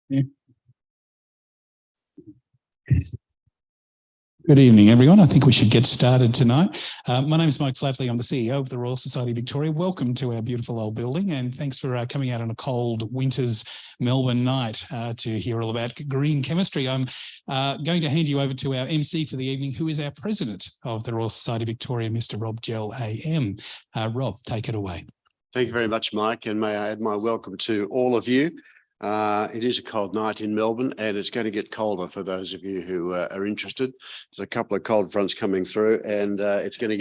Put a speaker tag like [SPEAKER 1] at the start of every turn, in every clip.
[SPEAKER 1] Yeah. Good evening, everyone. I think we should get started tonight. My name is Mike Flatley. I'm the CEO of the Royal Society of Victoria. Welcome to our beautiful old building, and thanks for coming out on a cold winter's Melbourne night to hear all about green chemistry. I'm going to hand you over to our MC for the evening, who is our president of the Royal Society of Victoria, Mr. Rob Gell AM. Rob, take it away.
[SPEAKER 2] Thank you very much, Mike, and may I add my welcome to all of you. It is a cold night in Melbourne, and it's going to get colder for those of you who are interested. There's a couple of cold fronts coming through, and it's going to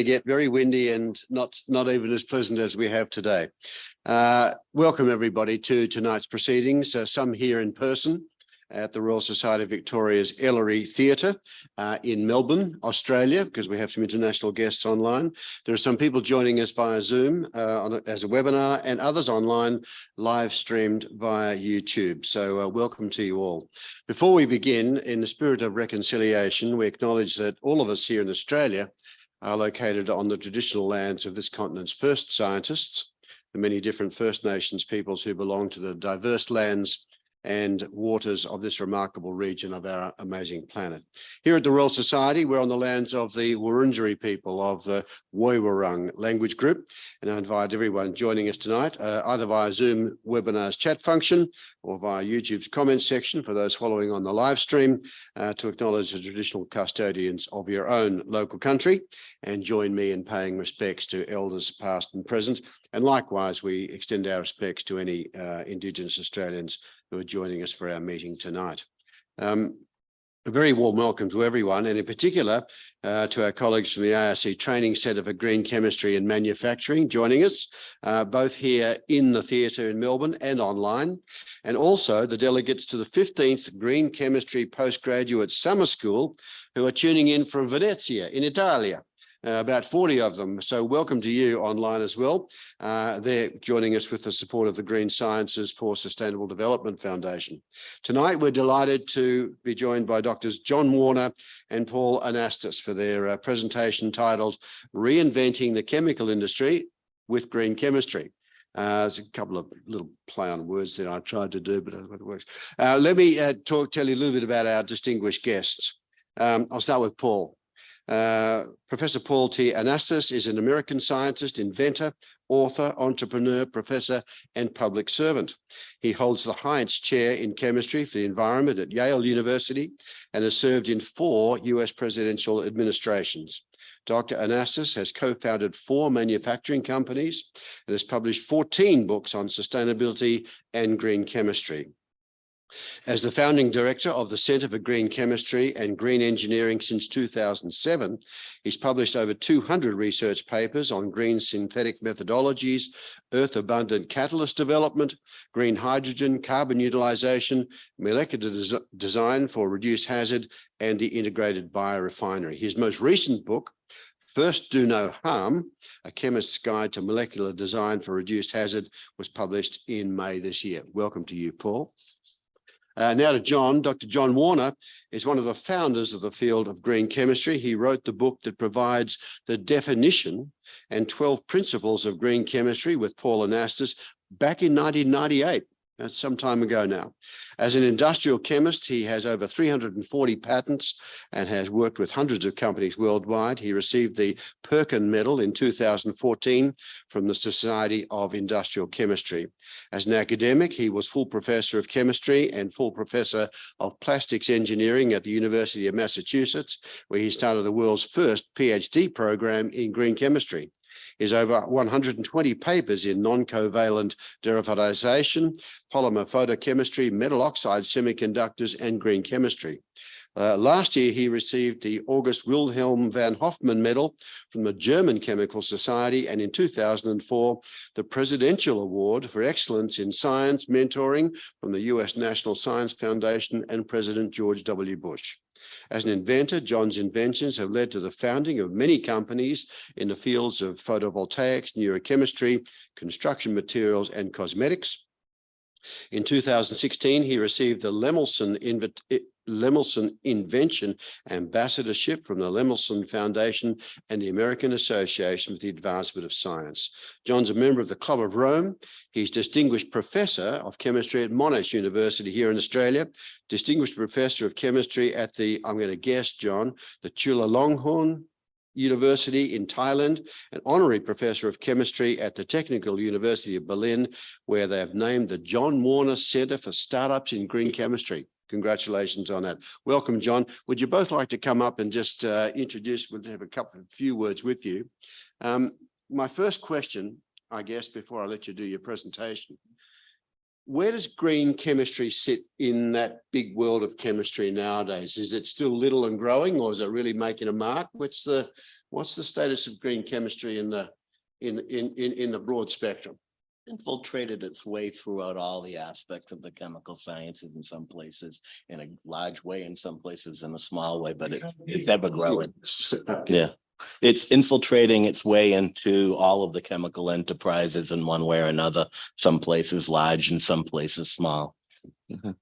[SPEAKER 2] get very windy and not even as pleasant as we have today. Welcome everybody to tonight's proceedings. Some here in person at the Royal Society of Victoria's Ellery Theatre in Melbourne, Australia, because we have some international guests online. There are some people joining us via Zoom as a webinar, and others online live streamed via YouTube. So welcome to you all. Before we begin, in the spirit of reconciliation, we acknowledge that all of us here in Australia are located on the traditional lands of this continent's first scientists, the many different First Nations peoples who belong to the diverse lands and waters of this remarkable region of our amazing planet. Here at the Royal Society, we're on the lands of the Wurundjeri people of the Woiwurrung language group, and I invite everyone joining us tonight, either via Zoom webinars chat function or via YouTube's comments section for those following on the live stream, to acknowledge the traditional custodians of your own local country and join me in paying respects to elders past and present. And likewise, we extend our respects to any Indigenous Australians who are joining us for our meeting tonight. A very warm welcome to everyone, and in particular to our colleagues from the ARC Training Centre for Green Chemistry and Manufacturing joining us, both here in the theatre in Melbourne and online, and also the delegates to the 15th Green Chemistry Postgraduate Summer School who are tuning in from Venezia in Italia. About 40 of them. So welcome to you online as well. They're joining us with the support of the Green Sciences for Sustainable Development Foundation. Tonight, we're delighted to be joined by Drs. John Warner and Paul Anastas for their presentation titled Reinventing the Chemical Industry with Green Chemistry. There's a couple of little play on words that I tried to do, but I don't know if it works. Let me tell you a little bit about our distinguished guests. I'll start with Paul. Professor Paul T. Anastas is an American scientist, inventor, author, entrepreneur, professor, and public servant. He holds the Heinz Chair in Chemistry for the Environment at Yale University and has served in 4 US presidential administrations. Dr. Anastas has co-founded 4 manufacturing companies and has published 14 books on sustainability and green chemistry. As the founding director of the Centre for Green Chemistry and Green Engineering since 2007, he's published over 200 research papers on green synthetic methodologies, earth-abundant catalyst development, green hydrogen, carbon utilization, molecular design for reduced hazard, and the integrated biorefinery. His most recent book, First Do No Harm, A Chemist's Guide to Molecular Design for Reduced Hazard, was published in May this year. Welcome to you, Paul. Now to John. Dr. John Warner is one of the founders of the field of green chemistry. He wrote the book that provides the definition and 12 principles of green chemistry with Paul Anastas back in 1998. That's some time ago now. As an industrial chemist, he has over 340 patents and has worked with hundreds of companies worldwide. He received the Perkin Medal in 2014 from the Society of Industrial Chemistry. As an academic, he was full professor of chemistry and full professor of plastics engineering at the University of Massachusetts, where he started the world's first PhD program in green chemistry. Is over 120 papers in non-covalent derivatization, polymer photochemistry, metal oxide semiconductors, and green chemistry. Last year, he received the August Wilhelm van Hofmann Medal from the German Chemical Society, and in 2004, the Presidential Award for Excellence in Science Mentoring from the US National Science Foundation and President George W. Bush. As an inventor, John's inventions have led to the founding of many companies in the fields of photovoltaics, neurochemistry, construction materials, and cosmetics. In 2016, he received the Lemelson Lemelson Invention Ambassadorship from the Lemelson Foundation and the American Association for the Advancement of Science. John's a member of the Club of Rome. He's Distinguished Professor of Chemistry at Monash University here in Australia, Distinguished Professor of Chemistry at the, I'm going to guess, John, the Chulalongkorn University in Thailand, an honorary professor of chemistry at the Technical University of Berlin, where they have named the John Warner Center for Startups in Green Chemistry. Congratulations on that. Welcome, John. Would you both like to come up and just introduce, we'll have a few words with you. My first question, I guess, before I let you do your presentation, where does green chemistry sit in that big world of chemistry nowadays? Is it still little and growing, or is it really making a mark? What's the status of green chemistry in the broad spectrum?
[SPEAKER 3] Infiltrated its way throughout all the aspects of the chemical sciences, in some places in a large way, in some places in a small way, but it's ever growing. Yeah. It's infiltrating its way into all of the chemical enterprises in one way or another, some places large and some places small.
[SPEAKER 4] Mm-hmm.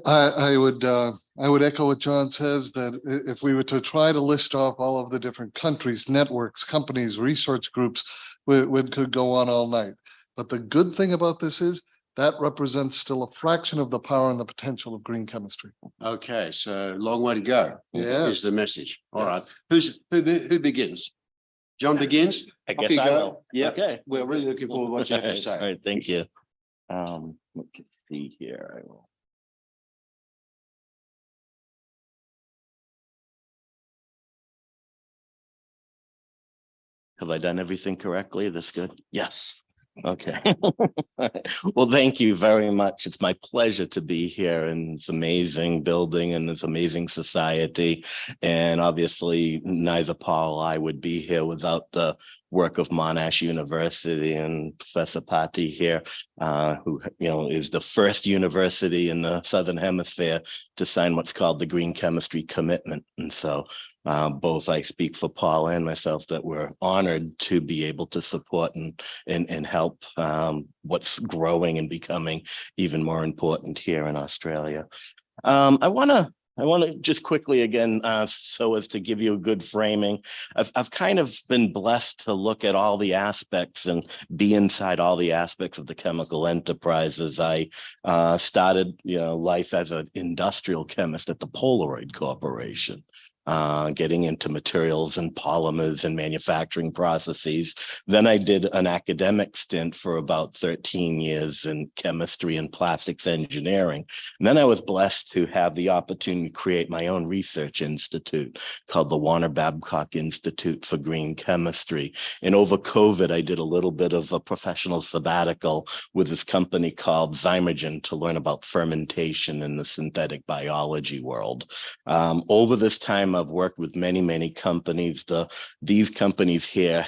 [SPEAKER 4] I would echo what John says, that if we were to try to list off all of the different countries, networks, companies, research groups, we could go on all night. But the good thing about this is that represents still a fraction of the power and the potential of green chemistry.
[SPEAKER 2] Okay, so long way to go.
[SPEAKER 4] Yes.
[SPEAKER 2] Is the message. All right. Who begins? John begins?
[SPEAKER 3] I guess I will.
[SPEAKER 2] Yeah.
[SPEAKER 3] Okay.
[SPEAKER 2] We're really looking forward to what you have to say.
[SPEAKER 3] All right, thank you. Let's see here. I will. Have I done everything correctly? This good? Yes. Okay. Well, thank you very much. It's my pleasure to be here in this amazing building and this amazing society. And obviously, neither Paul or I would be here without the work of Monash University and Professor Patti here, who is the first university in the Southern Hemisphere to sign what's called the Green Chemistry Commitment. And so both I speak for Paul and myself that we're honored to be able to support and help what's growing and becoming even more important here in Australia. I want to just quickly again, so as to give you a good framing, I've kind of been blessed to look at all the aspects and be inside all the aspects of the chemical enterprises. I started life as an industrial chemist at the Polaroid Corporation. Getting into materials and polymers and manufacturing processes. Then I did an academic stint for about 13 years in chemistry and plastics engineering. And then I was blessed to have the opportunity to create my own research institute called the Warner Babcock Institute for Green Chemistry. And over COVID, I did a little bit of a professional sabbatical with this company called Zymergen to learn about fermentation in the synthetic biology world. Over this time, I've worked with many companies. These companies here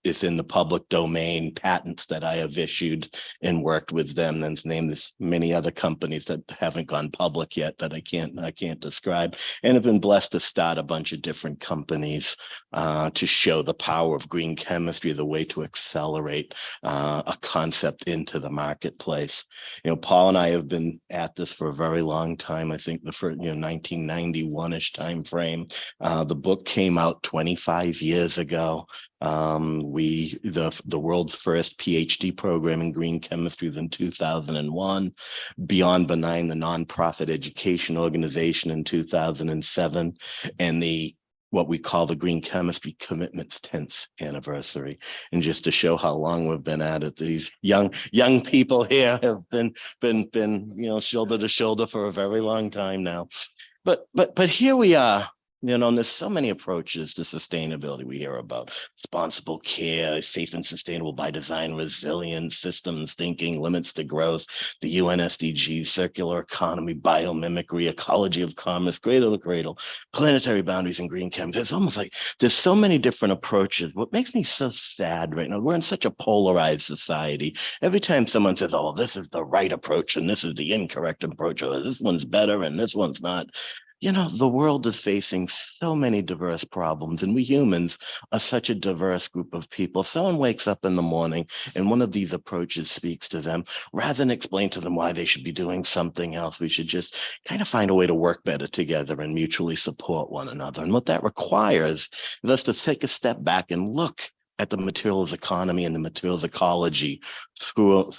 [SPEAKER 3] is in the public domain, patents that I have issued and worked with them. Then there's many other companies that haven't gone public yet that I can't describe, and have been blessed to start a bunch of different companies to show the power of green chemistry, the way to accelerate a concept into the marketplace. Paul and I have been at this for a very long time. I think the first 1991-ish time frame. The book came out 25 years ago. The world's first PhD program in green chemistry was in 2001. Beyond Benign, the nonprofit education organization, in 2007, and what we call the Green Chemistry Commitment's 10th anniversary. And just to show how long we've been at it, these young people here have been shoulder to shoulder for a very long time now. But here we are. And there's so many approaches to sustainability. We hear about responsible care, safe and sustainable by design, resilient systems thinking, limits to growth, the UN SDGs, circular economy, biomimicry, ecology of commerce, cradle to cradle, planetary boundaries, and green chemistry. It's almost like there's so many different approaches. What makes me so sad right now, we're in such a polarized society. Every time someone says, oh, this is the right approach and this is the incorrect approach, or this one's better and this one's not, You know, the world is facing so many diverse problems, and we humans are such a diverse group of people. If someone wakes up in the morning and one of these approaches speaks to them, rather than explain to them why they should be doing something else, we should just kind of find a way to work better together and mutually support one another. And what that requires is us to take a step back and look at the materials economy and the materials ecology through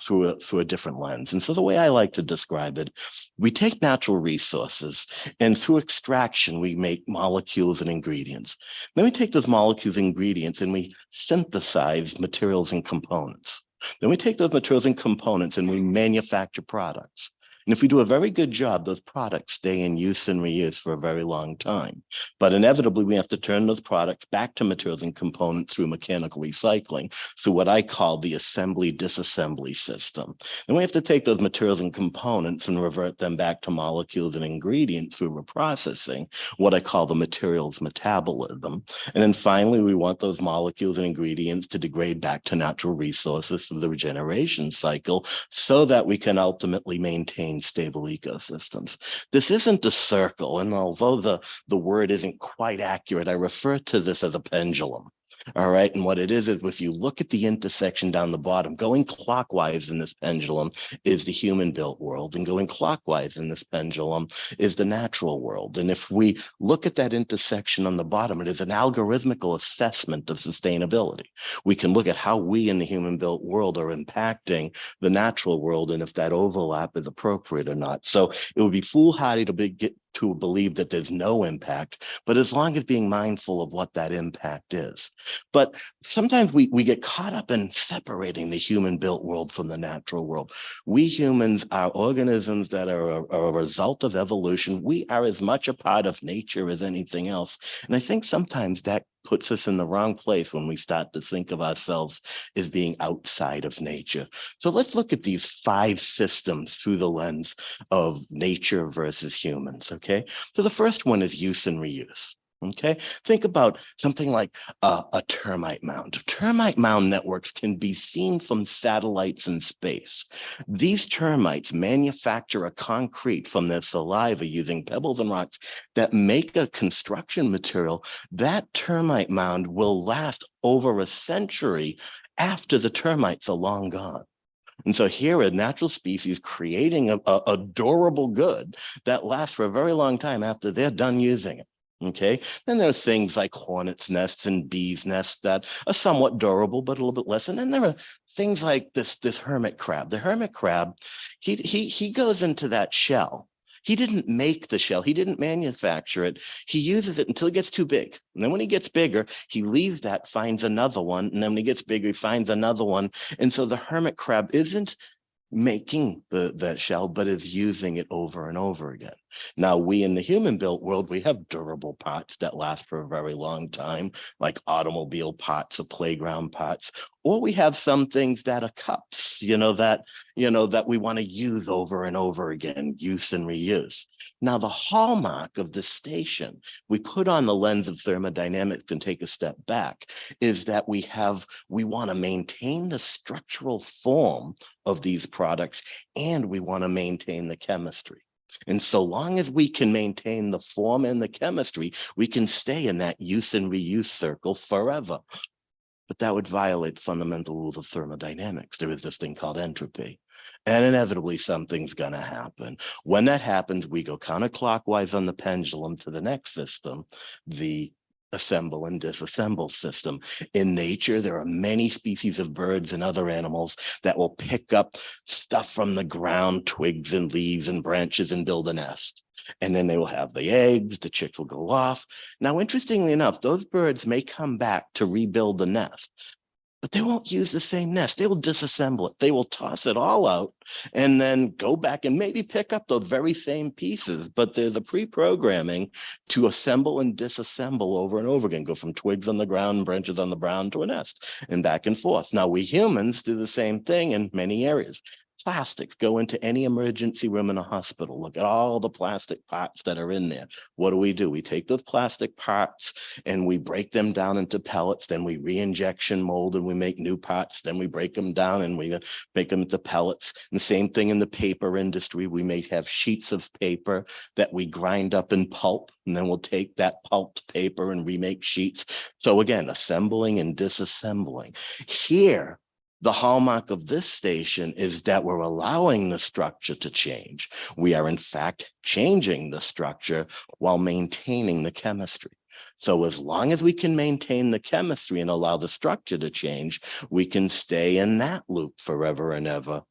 [SPEAKER 3] a different lens. And so the way I like to describe it, we take natural resources and through extraction, we make molecules and ingredients. Then we take those molecules and ingredients and we synthesize materials and components. Then we take those materials and components and we manufacture products. And if we do a very good job, those products stay in use and reuse for a very long time. But inevitably, we have to turn those products back to materials and components through mechanical recycling, through what I call the assembly-disassembly system. And we have to take those materials and components and revert them back to molecules and ingredients through reprocessing, what I call the materials metabolism. And then finally, we want those molecules and ingredients to degrade back to natural resources through the regeneration cycle so that we can ultimately maintain stable ecosystems. This isn't a circle, and although the word isn't quite accurate, I refer to this as a pendulum. All right. And what it is if you look at the intersection down the bottom, going clockwise in this pendulum is the human built world, and going clockwise in this pendulum is the natural world. And if we look at that intersection on the bottom, it is an algorithmical assessment of sustainability. We can look at how we in the human built world are impacting the natural world and if that overlap is appropriate or not. So it would be foolhardy to believe that there's no impact, but as long as being mindful of what that impact is. But sometimes we get caught up in separating the human-built world from the natural world. We humans are organisms that are a result of evolution. We are as much a part of nature as anything else. And I think sometimes that puts us in the wrong place when we start to think of ourselves as being outside of nature. So let's look at these 5 systems through the lens of nature versus humans, okay? So the first one is use and reuse. Okay, think about something like a termite mound. Termite mound networks can be seen from satellites in space. These termites manufacture a concrete from their saliva using pebbles and rocks that make a construction material. That termite mound will last over a century after the termites are long gone. And so here a natural species creating a durable good that lasts for a very long time after they're done using it. Okay, then there are things like hornets' nests and bees' nests that are somewhat durable, but a little bit less. And then there are things like this hermit crab. The hermit crab, he goes into that shell. He didn't make the shell. He didn't manufacture it. He uses it until it gets too big. And then when he gets bigger, he leaves that, finds another one. And then when he gets bigger, he finds another one. And so the hermit crab isn't making that shell, but is using it over and over again. Now, we in the human-built world, we have durable parts that last for a very long time, like automobile parts or playground parts, or we have some things that are cups, that we want to use over and over again, use and reuse. Now, the hallmark of the station, we put on the lens of thermodynamics and take a step back, is that we want to maintain the structural form of these products, and we want to maintain the chemistry. And so long as we can maintain the form and the chemistry, we can stay in that use and reuse circle forever. But that would violate the fundamental rules of thermodynamics. There is this thing called entropy. And inevitably, something's going to happen. When that happens, we go counterclockwise on the pendulum to the next system, the assemble and disassemble system. In nature, there are many species of birds and other animals that will pick up stuff from the ground, twigs and leaves and branches, and build a nest. And then they will have the eggs, the chicks will go off. Now, interestingly enough, those birds may come back to rebuild the nest, but they won't use the same nest. They will disassemble it. They will toss it all out and then go back and maybe pick up those very same pieces, but there's a pre-programming to assemble and disassemble over and over again, go from twigs on the ground, branches on the ground to a nest and back and forth. Now, we humans do the same thing in many areas. Plastics. Go into any emergency room in a hospital. Look at all the plastic parts that are in there. What do? We take those plastic parts and we break them down into pellets. Then we re-injection mold and we make new parts. Then we break them down and we make them into pellets. And the same thing in the paper industry. We may have sheets of paper that we grind up in pulp, and then we'll take that pulped paper and remake sheets. So again, assembling and disassembling. Here, the hallmark of this station is that we're allowing the structure to change. We are in fact changing the structure while maintaining the chemistry. So as long as we can maintain the chemistry and allow the structure to change, we can stay in that loop forever and ever.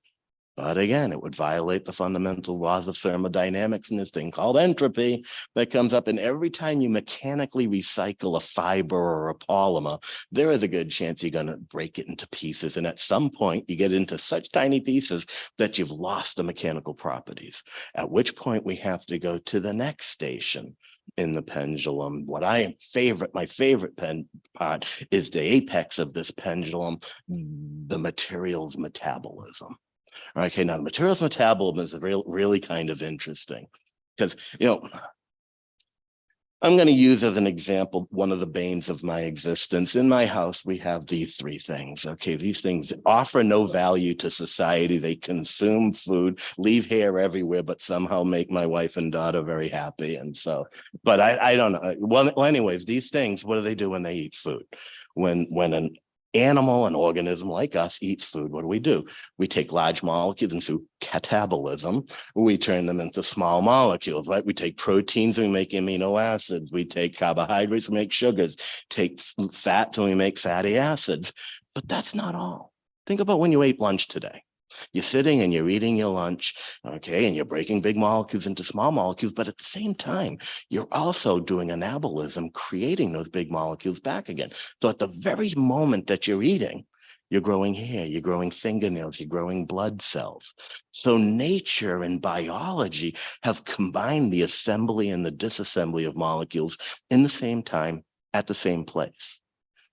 [SPEAKER 3] But again, it would violate the fundamental laws of thermodynamics and this thing called entropy that comes up. And every time you mechanically recycle a fiber or a polymer, there is a good chance you're going to break it into pieces. And at some point, you get into such tiny pieces that you've lost the mechanical properties, at which point we have to go to the next station in the pendulum. My favorite part is the apex of this pendulum, the materials metabolism. Okay, now the materials metabolism is really kind of interesting because, I'm going to use as an example one of the banes of my existence. In my house, we have these three things. Okay, these things offer no value to society. They consume food, leave hair everywhere, but somehow make my wife and daughter very happy. And so, but I don't know. Well, anyways, these things, what do they do when they eat food? When an animal, an organism like us, eats food, what do? We take large molecules and through catabolism, we turn them into small molecules, right? We take proteins and we make amino acids. We take carbohydrates and make sugars, take fats and we make fatty acids. But that's not all. Think about when you ate lunch today. You're sitting and you're eating your lunch, okay, and you're breaking big molecules into small molecules, but at the same time, you're also doing anabolism, creating those big molecules back again. So at the very moment that you're eating, you're growing hair, you're growing fingernails, you're growing blood cells. So nature and biology have combined the assembly and the disassembly of molecules in the same time at the same place.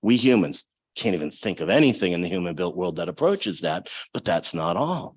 [SPEAKER 3] We humans can't even think of anything in the human-built world that approaches that, but that's not all.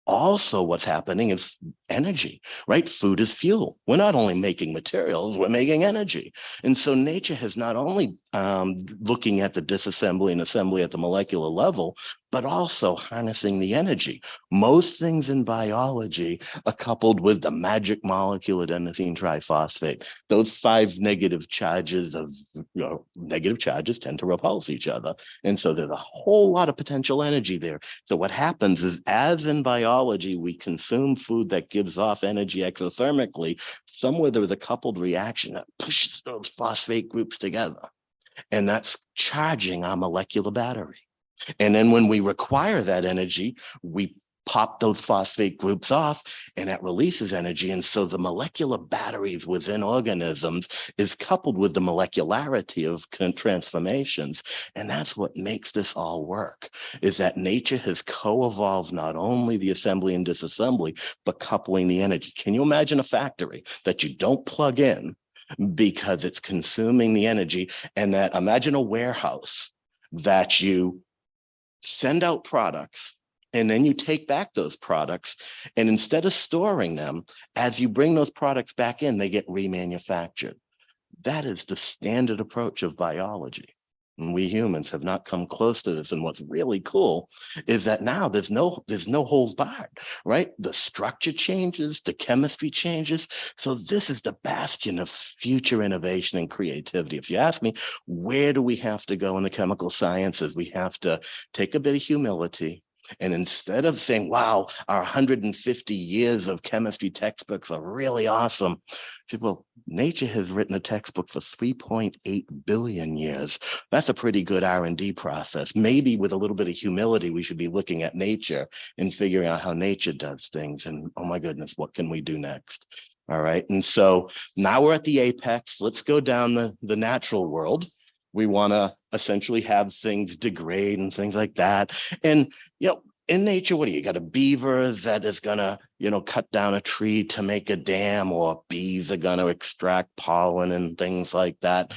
[SPEAKER 3] Also, what's happening is energy, right? Food is fuel. We're not only making materials, we're making energy. And so nature has not only looking at the disassembly and assembly at the molecular level, but also harnessing the energy. Most things in biology are coupled with the magic molecule adenosine triphosphate. Those 5 negative charges tend to repulse each other. And so there's a whole lot of potential energy there. So what happens is, as in biology, we consume food that gives off energy exothermically, somewhere there was a coupled reaction that pushes those phosphate groups together. And that's charging our molecular battery. And then when we require that energy, we pop those phosphate groups off and that releases energy. And so the molecular batteries within organisms is coupled with the molecularity of transformations. And that's what makes this all work, is that nature has co-evolved not only the assembly and disassembly, but coupling the energy. Can you imagine a factory that you don't plug in because it's consuming the energy? And that, imagine a warehouse that you send out products, and then you take back those products, and instead of storing them, as you bring those products back in, they get remanufactured. That is the standard approach of biology. And we humans have not come close to this. And what's really cool is that now there's no holes barred, right? The structure changes, the chemistry changes. So this is the bastion of future innovation and creativity. If you ask me, where do we have to go in the chemical sciences? We have to take a bit of humility. And instead of saying, wow, our 150 years of chemistry textbooks are really awesome, well, nature has written a textbook for 3.8 billion years. That's a pretty good R&D process. Maybe with a little bit of humility, we should be looking at nature and figuring out how nature does things. And oh my goodness, what can we do next? All right. And so now we're at the apex. Let's go down the natural world. We want to essentially have things degrade and things like that. And, in nature, what do you got? A beaver that is going to, cut down a tree to make a dam, or bees are going to extract pollen and things like that.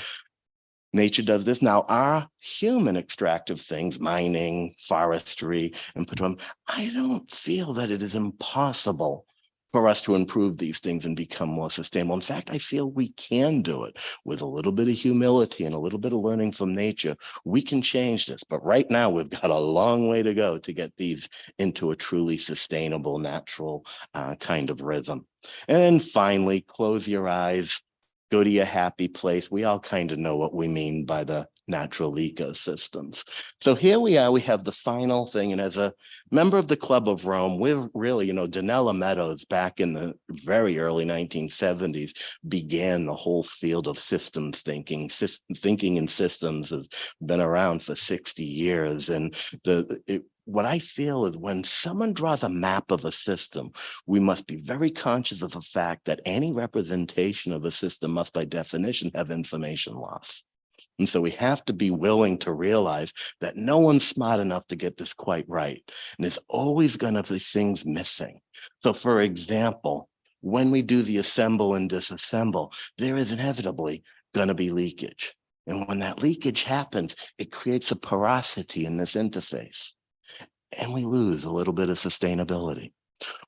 [SPEAKER 3] Nature does this. Now, our human extractive things, mining, forestry, and petroleum, I don't feel that it is impossible for us to improve these things and become more sustainable. In fact, I feel we can do it with a little bit of humility and a little bit of learning from nature. We can change this, but right now we've got a long way to go to get these into a truly sustainable, natural kind of rhythm. And finally, close your eyes. Go to your happy place. We all kind of know what we mean by the natural ecosystems. So here we are, we have the final thing. And as a member of the Club of Rome, we're really, Donella Meadows back in the very early 1970s began the whole field of systems thinking. Thinking in systems has been around for 60 years. And what I feel is when someone draws a map of a system, we must be very conscious of the fact that any representation of a system must by definition have information loss. And so we have to be willing to realize that no one's smart enough to get this quite right. And there's always going to be things missing. So for example, when we do the assemble and disassemble, there is inevitably going to be leakage. And when that leakage happens, it creates a porosity in this interface. And we lose a little bit of sustainability.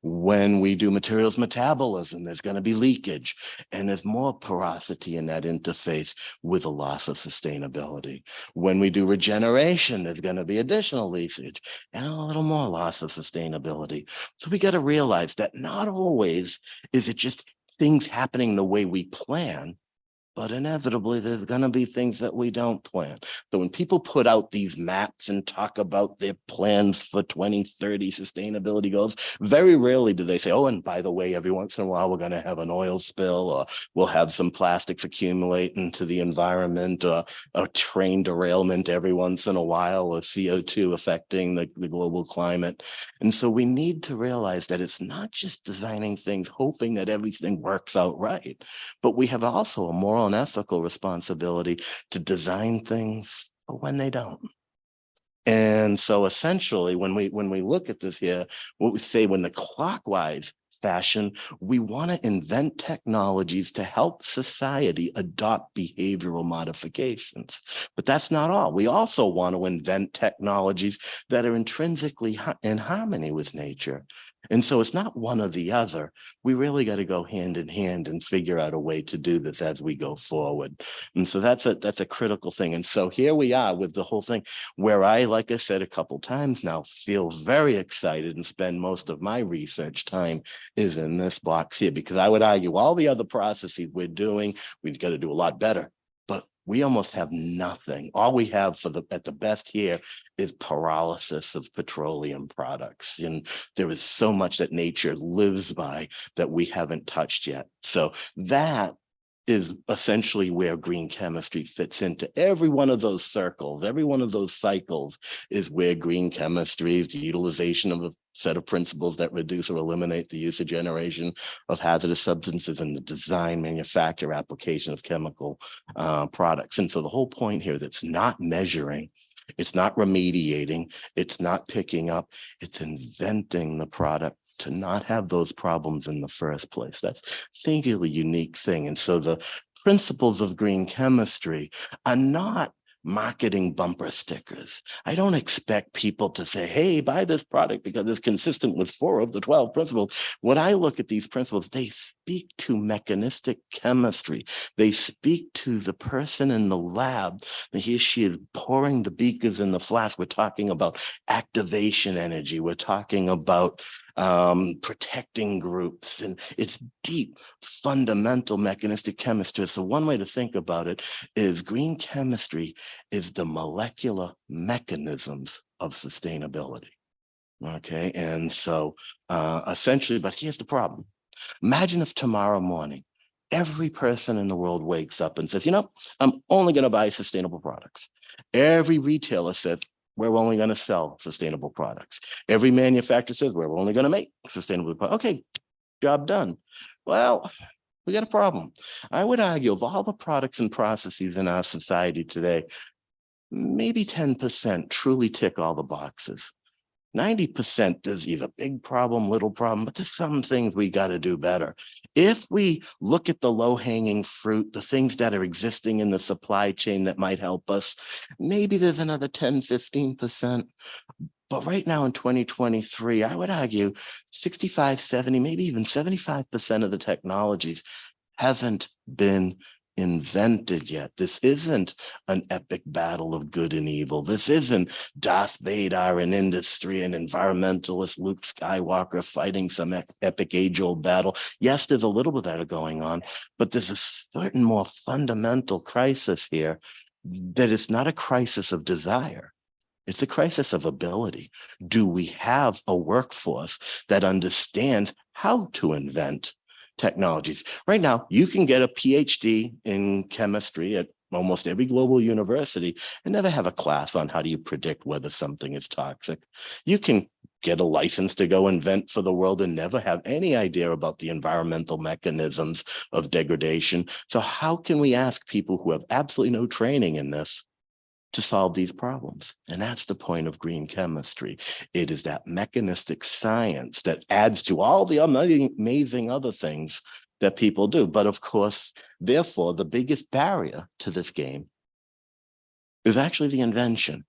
[SPEAKER 3] When we do materials metabolism, there's going to be leakage, and there's more porosity in that interface with a loss of sustainability. When we do regeneration, there's going to be additional leakage and a little more loss of sustainability. So we got to realize that not always is it just things happening the way we plan, but inevitably there's going to be things that we don't plan. So when people put out these maps and talk about their plans for 2030 sustainability goals, very rarely do they say, oh, and by the way, every once in a while, we're going to have an oil spill, or we'll have some plastics accumulate into the environment, or a train derailment every once in a while, or CO2 affecting the global climate. And so we need to realize that it's not just designing things, hoping that everything works out right, but we have also a moral and ethical responsibility to design things for when they don't. And so essentially, when we look at this here, what we say when the clockwise fashion, we want to invent technologies to help society adopt behavioral modifications. But that's not all. We also want to invent technologies that are intrinsically in harmony with nature. And so it's not one or the other. We really got to go hand in hand and figure out a way to do this as we go forward. And so that's a critical thing. And so here we are with the whole thing where I, like I said a couple times now, feel very excited and spend most of my research time is in this box here, because I would argue all the other processes we're doing, we've got to do a lot better. But we almost have nothing. All we have at the best here is pyrolysis of petroleum products. And there is so much that nature lives by that we haven't touched yet. So that is essentially where green chemistry fits into. Every one of those circles, every one of those cycles is where green chemistry is the utilization of a set of principles that reduce or eliminate the use or generation of hazardous substances and the design, manufacture, application of chemical products. And so the whole point here, that's not measuring, it's not remediating, it's not picking up, it's inventing the product to not have those problems in the first place. That's a singularly unique thing. And so the principles of green chemistry are not marketing bumper stickers. I don't expect people to say, hey, buy this product because it's consistent with 4 of the 12 principles. When I look at these principles, they speak to mechanistic chemistry. They speak to the person in the lab. He or she is pouring the beakers in the flask. We're talking about activation energy. We're talking about protecting groups, and it's deep, fundamental mechanistic chemistry. So one way to think about it is green chemistry is the molecular mechanisms of sustainability. Okay, and so essentially, but here's the problem. Imagine if tomorrow morning, every person in the world wakes up and says, you know, I'm only going to buy sustainable products. Every retailer said, we're only going to sell sustainable products. Every manufacturer says we're only going to make sustainable products. Okay, job done. Well, we got a problem. I would argue of all the products and processes in our society today, maybe 10% truly tick all the boxes. 90% there's either big problem, little problem, but there's some things we got to do better. If we look at the low-hanging fruit, the things that are existing in the supply chain that might help us, maybe there's another 10, 15%. But right now in 2023, I would argue 65, 70, maybe even 75% of the technologies haven't been invented yet. This isn't an epic battle of good and evil. This isn't Darth Vader in industry and environmentalist Luke Skywalker fighting some epic age-old battle. Yes, there's a little bit of that going on, but there's a certain more fundamental crisis here that it's not a crisis of desire. It's a crisis of ability. Do we have a workforce that understands how to invent technologies? Right now, you can get a PhD in chemistry at almost every global university and never have a class on how do you predict whether something is toxic. You can get a license to go invent for the world and never have any idea about the environmental mechanisms of degradation. So how can we ask people who have absolutely no training in this to solve these problems? And that's the point of green chemistry. It is that mechanistic science that adds to all the amazing other things that people do. But of course, therefore, the biggest barrier to this game is actually the invention.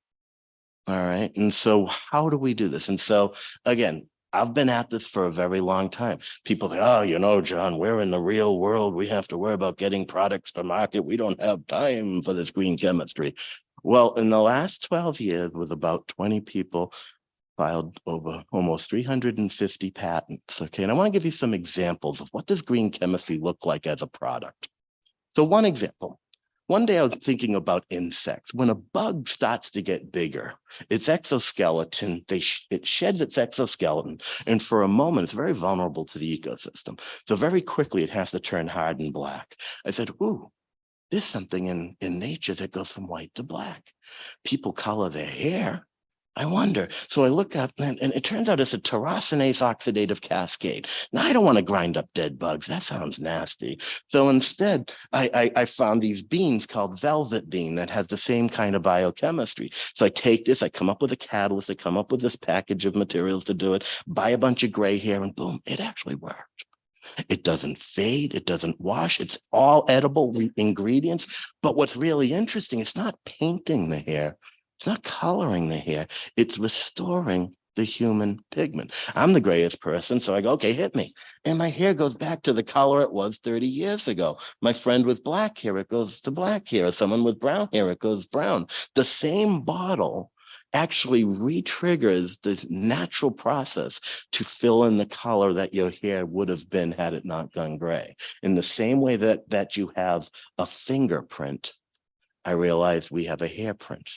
[SPEAKER 3] All right. And so how do we do this? And so again, I've been at this for a very long time. People say, oh, you know, John, we're in the real world. We have to worry about getting products to market. We don't have time for this green chemistry. Well, in the last 12 years, with about 20 people, filed over almost 350 patents. Okay, and I want to give you some examples of what does green chemistry look like as a product. So one example. One day I was thinking about insects. When a bug starts to get bigger, its exoskeleton, it sheds its exoskeleton, and for a moment, it's very vulnerable to the ecosystem. So very quickly, it has to turn hard and black. I said, ooh, there's something in nature that goes from white to black. People color their hair. I wonder. So I look up and it turns out it's a tyrosinase oxidative cascade. Now, I don't want to grind up dead bugs. That sounds nasty. So instead, I found these beans called velvet bean that has the same kind of biochemistry. So I take this, I come up with a catalyst, I come up with this package of materials to do it, buy a bunch of gray hair, and boom, it actually worked. It doesn't fade, it doesn't wash, it's all edible ingredients. But what's really interesting, it's not painting the hair. It's not coloring the hair, it's restoring the human pigment. I'm the grayest person, so I go, okay, hit me. And my hair goes back to the color it was 30 years ago. My friend with black hair, it goes to black hair. Someone with brown hair, it goes brown. The same bottle actually re-triggers the natural process to fill in the color that your hair would have been had it not gone gray. In the same way that you have a fingerprint, I realized we have a hair print.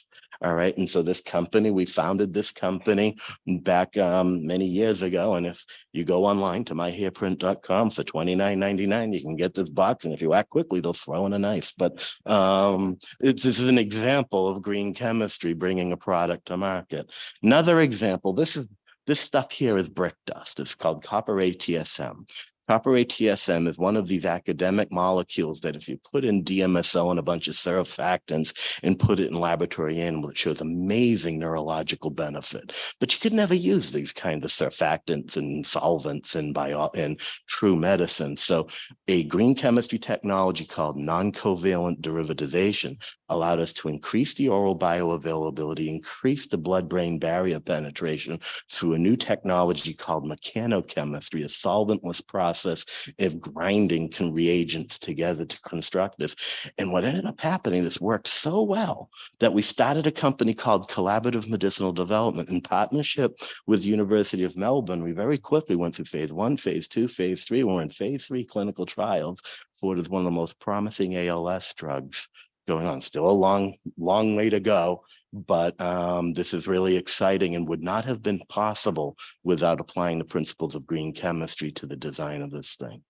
[SPEAKER 3] All right. And so this company, we founded this company back many years ago. And if you go online to myhairprint.com for $29.99, you can get this box. And if you act quickly, they'll throw in a knife. But this is an example of green chemistry bringing a product to market. Another example, this stuff here is brick dust. It's called copper ATSM. Copper ATSM is one of these academic molecules that if you put in DMSO and a bunch of surfactants and put it in laboratory animals, it shows amazing neurological benefit. But you could never use these kinds of surfactants and solvents in true medicine. So a green chemistry technology called non-covalent derivatization allowed us to increase the oral bioavailability, increase the blood-brain barrier penetration through a new technology called mechanochemistry, a solventless process of grinding reagents together to construct this. And what ended up happening, this worked so well that we started a company called Collaborative Medicinal Development in partnership with the University of Melbourne. We very quickly went through phase 1, phase 2, phase 3. We're in phase 3 clinical trials for it is one of the most promising ALS drugs going on. Still a long way to go, but this is really exciting and would not have been possible without applying the principles of green chemistry to the design of this thing.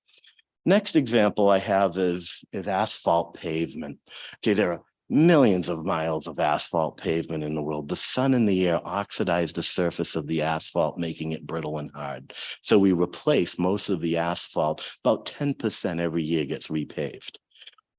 [SPEAKER 3] Next example I have is asphalt pavement. Okay, there are millions of miles of asphalt pavement in the world. The sun and the air oxidize the surface of the asphalt, making it brittle and hard. So we replace most of the asphalt, about 10% every year gets repaved.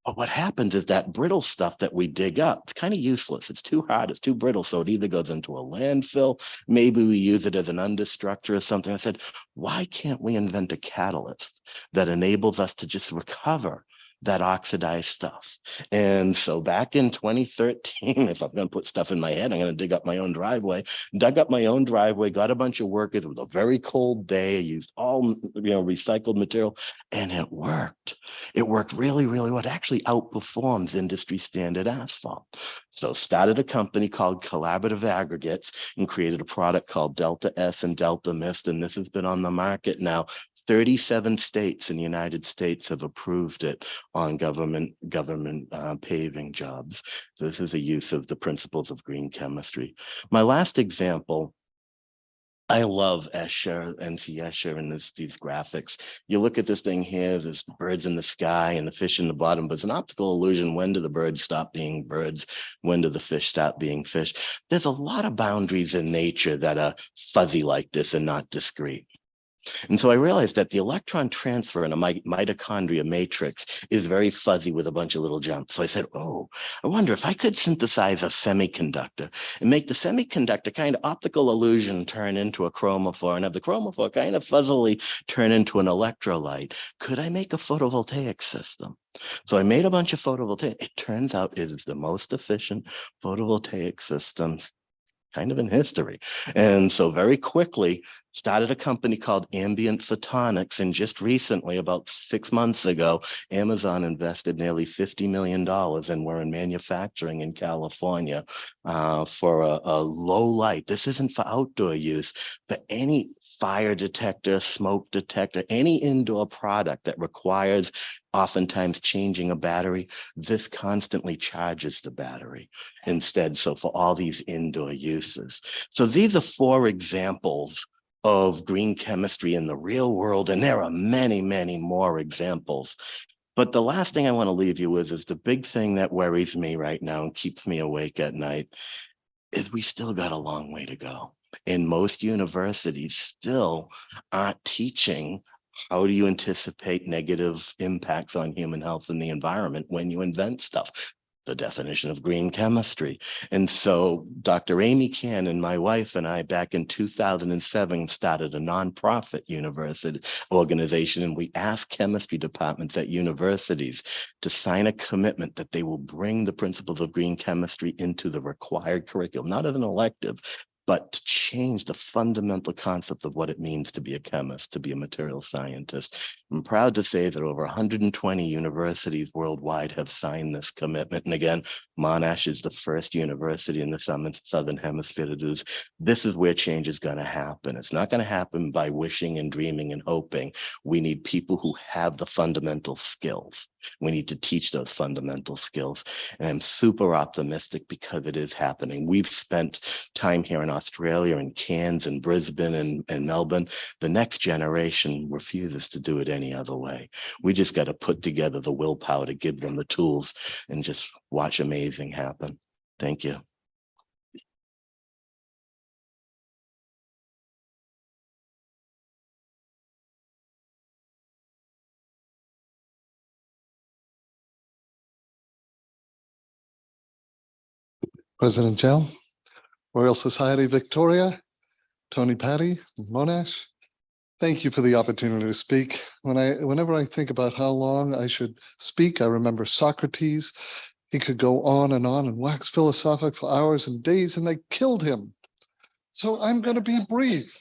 [SPEAKER 3] But what happens is that brittle stuff that we dig up, it's kind of useless. It's too hard, it's too brittle. So it either goes into a landfill, maybe we use it as an understructure or something. I said, why can't we invent a catalyst that enables us to just recover that oxidized stuff? And so back in 2013, if I'm going to put stuff in my head, I'm going to dig up my own driveway. Dug up my own driveway, got a bunch of workers. It was a very cold day. I used all recycled material, and it worked. It worked really, really well. It actually outperforms industry standard asphalt. So started a company called Collaborative Aggregates and created a product called Delta S and Delta Mist, and this has been on the market now. 37 states in the United States have approved it on government paving jobs. So this is a use of the principles of green chemistry. My last example, I love Escher, NC Escher, and these graphics. You look at this thing here, there's the birds in the sky and the fish in the bottom, but it's an optical illusion. When do the birds stop being birds? When do the fish stop being fish? There's a lot of boundaries in nature that are fuzzy like this and not discrete. And so I realized that the electron transfer in a mitochondria matrix is very fuzzy with a bunch of little jumps. So I said, oh, I wonder if I could synthesize a semiconductor and make the semiconductor kind of optical illusion turn into a chromophore and have the chromophore kind of fuzzily turn into an electrolyte. Could I make a photovoltaic system? So I made a bunch of photovoltaic. It turns out it is the most efficient photovoltaic system kind of in history. And so very quickly started a company called Ambient Photonics. And just recently, about 6 months ago, Amazon invested nearly $50 million, and we're in manufacturing in California for a low light. This isn't for outdoor use, but any fire detector, smoke detector, any indoor product that requires oftentimes changing a battery, this constantly charges the battery instead. So for all these indoor uses. So these are 4 examples of green chemistry in the real world, and there are many, many more examples. But the last thing I want to leave you with is the big thing that worries me right now and keeps me awake at night is we still got a long way to go. And most universities still aren't teaching how do you anticipate negative impacts on human health and the environment when you invent stuff. The definition of green chemistry. And so Dr. Amy Cannon, my wife, and I back in 2007 started a nonprofit university organization, and we asked chemistry departments at universities to sign a commitment that they will bring the principles of green chemistry into the required curriculum, not as an elective, but to change the fundamental concept of what it means to be a chemist, to be a material scientist. I'm proud to say that over 120 universities worldwide have signed this commitment. And again, Monash is the first university in the Southern Hemisphere to do this. This is where change is going to happen. It's not going to happen by wishing and dreaming and hoping. We need people who have the fundamental skills. We need to teach those fundamental skills. And I'm super optimistic because it is happening. We've spent time here in Australia and Cairns and Brisbane and Melbourne. The next generation refuses to do it any other way. We just got to put together the willpower to give them the tools and just watch amazing happen. Thank you.
[SPEAKER 4] President Gell, Royal Society Victoria, Tony Patty, Monash, thank you for the opportunity to speak. Whenever I think about how long I should speak, I remember Socrates. He could go on and wax philosophic for hours and days, and they killed him. So I'm going to be brief.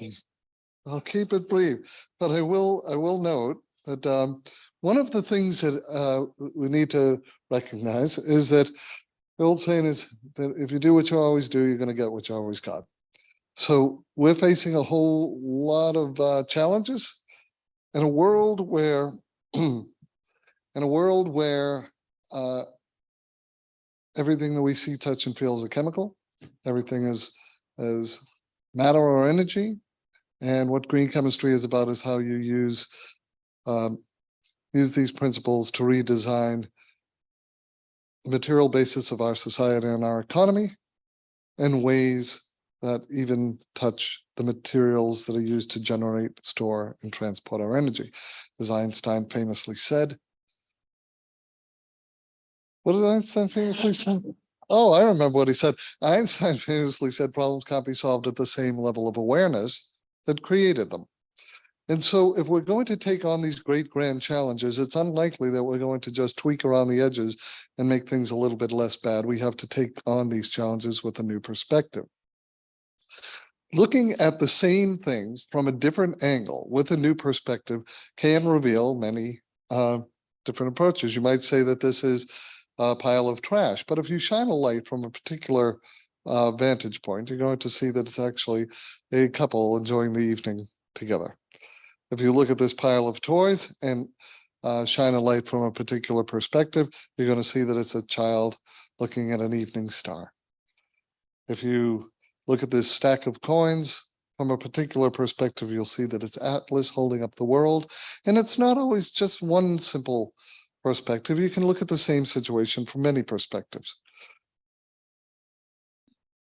[SPEAKER 4] I'll keep it brief, but I will note that one of the things that we need to recognize is that the old saying is that if you do what you always do, you're going to get what you always got. So we're facing a whole lot of challenges in a world where, everything that we see, touch, and feel is a chemical. Everything is matter or energy. And what green chemistry is about is how you use these principles to redesign the material basis of our society and our economy in ways that even touch the materials that are used to generate, store, and transport our energy. As Einstein famously said, What did Einstein famously say? Oh, I remember what he said. Einstein famously said problems can't be solved at the same level of awareness that created them. And so if we're going to take on these great grand challenges, it's unlikely that we're going to just tweak around the edges and make things a little bit less bad. We have to take on these challenges with a new perspective. Looking at the same things from a different angle with a new perspective can reveal many different approaches. You might say that this is a pile of trash, but if you shine a light from a particular vantage point, you're going to see that it's actually a couple enjoying the evening together. If you look at this pile of toys and shine a light from a particular perspective, you're going to see that it's a child looking at an evening star. If you look at this stack of coins from a particular perspective, you'll see that it's Atlas holding up the world. And it's not always just one simple perspective. You can look at the same situation from many perspectives.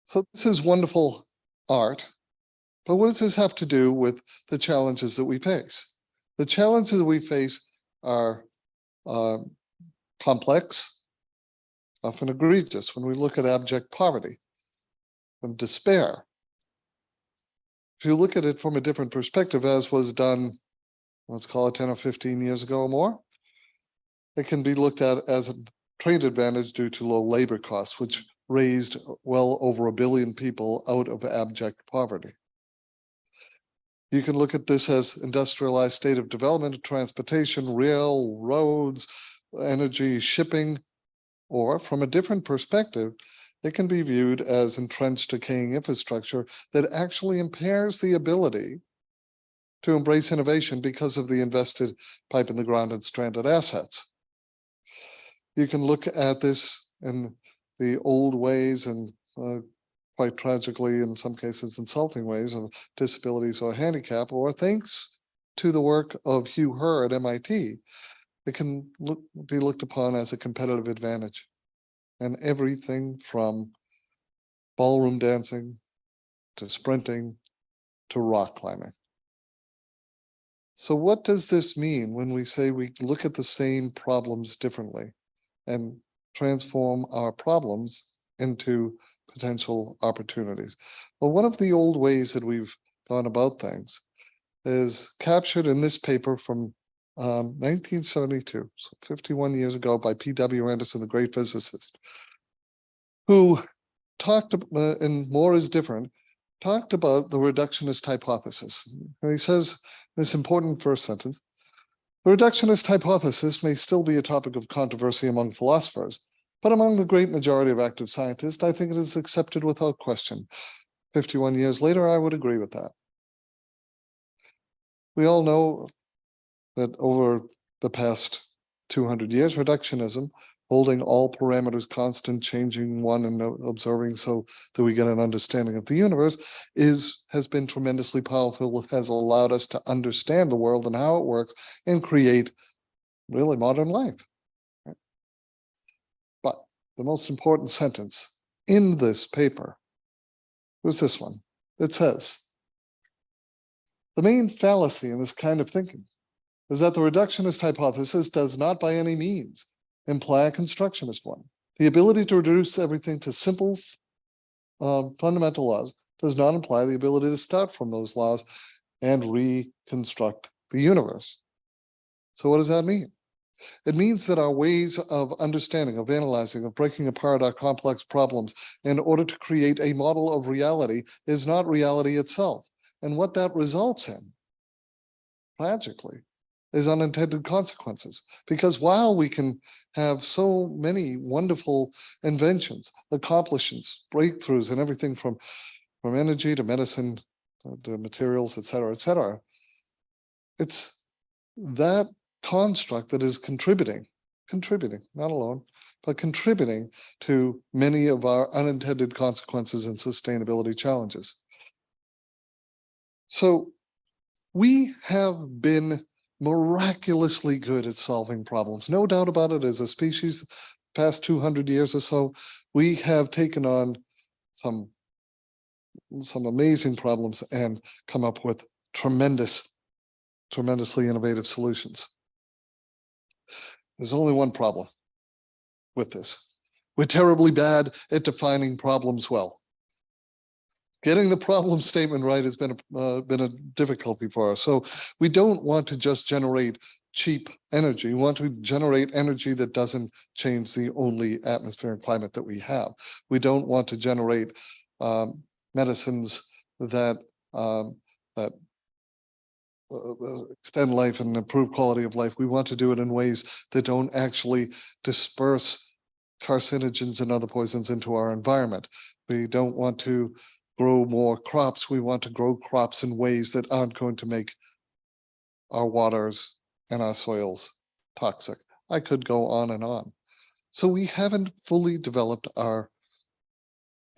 [SPEAKER 4] So this is wonderful art. But what does this have to do with the challenges that we face? The challenges that we face are complex, often egregious. When we look at abject poverty and despair, if you look at it from a different perspective, as was done, let's call it 10 or 15 years ago or more, it can be looked at as a trade advantage due to low labor costs, which raised well over 1 billion people out of abject poverty. You can look at this as industrialized state of development, transportation, rail, roads, energy, shipping, or from a different perspective, it can be viewed as entrenched decaying infrastructure that actually impairs the ability to embrace innovation because of the invested pipe in the ground and stranded assets. You can look at this in the old ways and quite tragically, in some cases, insulting ways of disabilities or handicap, or thanks to the work of Hugh Herr at MIT, it can be looked upon as a competitive advantage. And everything from ballroom dancing to sprinting to rock climbing. So what does this mean when we say we look at the same problems differently and transform our problems into potential opportunities? Well, one of the old ways that we've gone about things is captured in this paper from 1972, so 51 years ago, by P.W. Anderson, the great physicist, who talked, and more is different, talked about the reductionist hypothesis. And he says this important first sentence: the reductionist hypothesis may still be a topic of controversy among philosophers, but among the great majority of active scientists, I think it is accepted without question. 51 years later, I would agree with that. We all know that over the past 200 years, reductionism, holding all parameters constant, changing one and observing so that we get an understanding of the universe, has been tremendously powerful. It has allowed us to understand the world and how it works and create really modern life. But the most important sentence in this paper was this one. It says, the main fallacy in this kind of thinking is that the reductionist hypothesis does not by any means imply a constructionist one. The ability to reduce everything to simple fundamental laws does not imply the ability to start from those laws and reconstruct the universe. So what does that mean? It means that our ways of understanding, of analyzing, of breaking apart our complex problems in order to create a model of reality is not reality itself. And what that results in, tragically, is unintended consequences. Because while we can have so many wonderful inventions, accomplishments, breakthroughs, and everything from energy to medicine to materials, et cetera, it's that construct that is contributing, not alone, but contributing to many of our unintended consequences and sustainability challenges. So we have been miraculously good at solving problems. No doubt about it, as a species, past 200 years or so, we have taken on some amazing problems and come up with tremendously innovative solutions. There's only one problem. with this. We're terribly bad at defining problems well. Getting the problem statement right has been a difficulty for us. So we don't want to just generate cheap energy. We want to generate energy that doesn't change the only atmosphere and climate that we have. We don't want to generate medicines that extend life and improve quality of life. We want to do it in ways that don't actually disperse carcinogens and other poisons into our environment. We don't want to grow more crops. We want to grow crops in ways that aren't going to make our waters and our soils toxic. I could go on and on. So we haven't fully developed our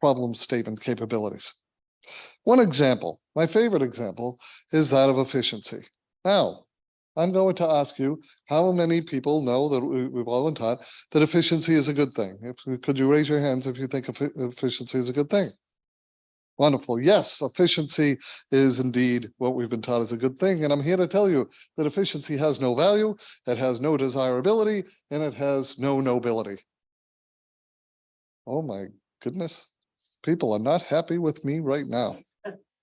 [SPEAKER 4] problem statement capabilities. One example, my favorite example, is that of efficiency. Now, I'm going to ask you, how many people know that we've all been taught that efficiency is a good thing? Could you raise your hands if you think efficiency is a good thing? Wonderful. Yes, efficiency is indeed what we've been taught is a good thing. And I'm here to tell you that efficiency has no value, it has no desirability, and it has no nobility. Oh my goodness. People are not happy with me right now.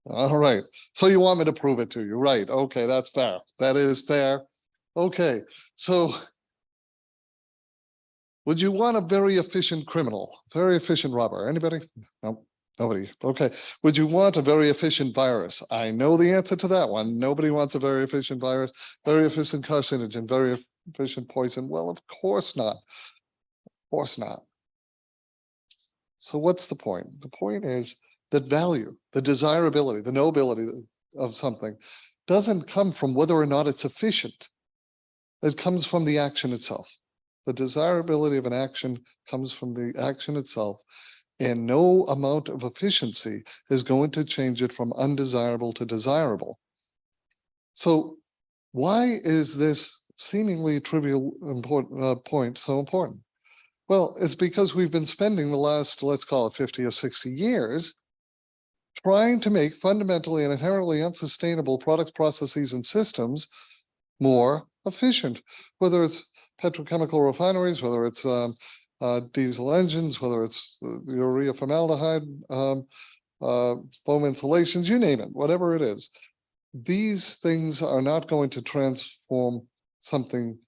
[SPEAKER 4] All right. So you want me to prove it to you, right? Okay, that's fair. That is fair. Okay, so would you want a very efficient criminal, very efficient robber? Anybody? No, nobody. Okay. Would you want a very efficient virus? I know the answer to that one. Nobody wants a very efficient virus, very efficient carcinogen, very efficient poison. Well, of course not. Of course not. So what's the point? The point is that value, the desirability, the nobility of something doesn't come from whether or not it's efficient. It comes from the action itself. The desirability of an action comes from the action itself, and no amount of efficiency is going to change it from undesirable to desirable. So why is this seemingly trivial point so important? Well, it's because we've been spending the last, let's call it 50 or 60 years, trying to make fundamentally and inherently unsustainable products, processes, and systems more efficient, whether it's petrochemical refineries, whether it's diesel engines, whether it's urea formaldehyde, foam insulations, you name it, whatever it is. These things are not going to transform something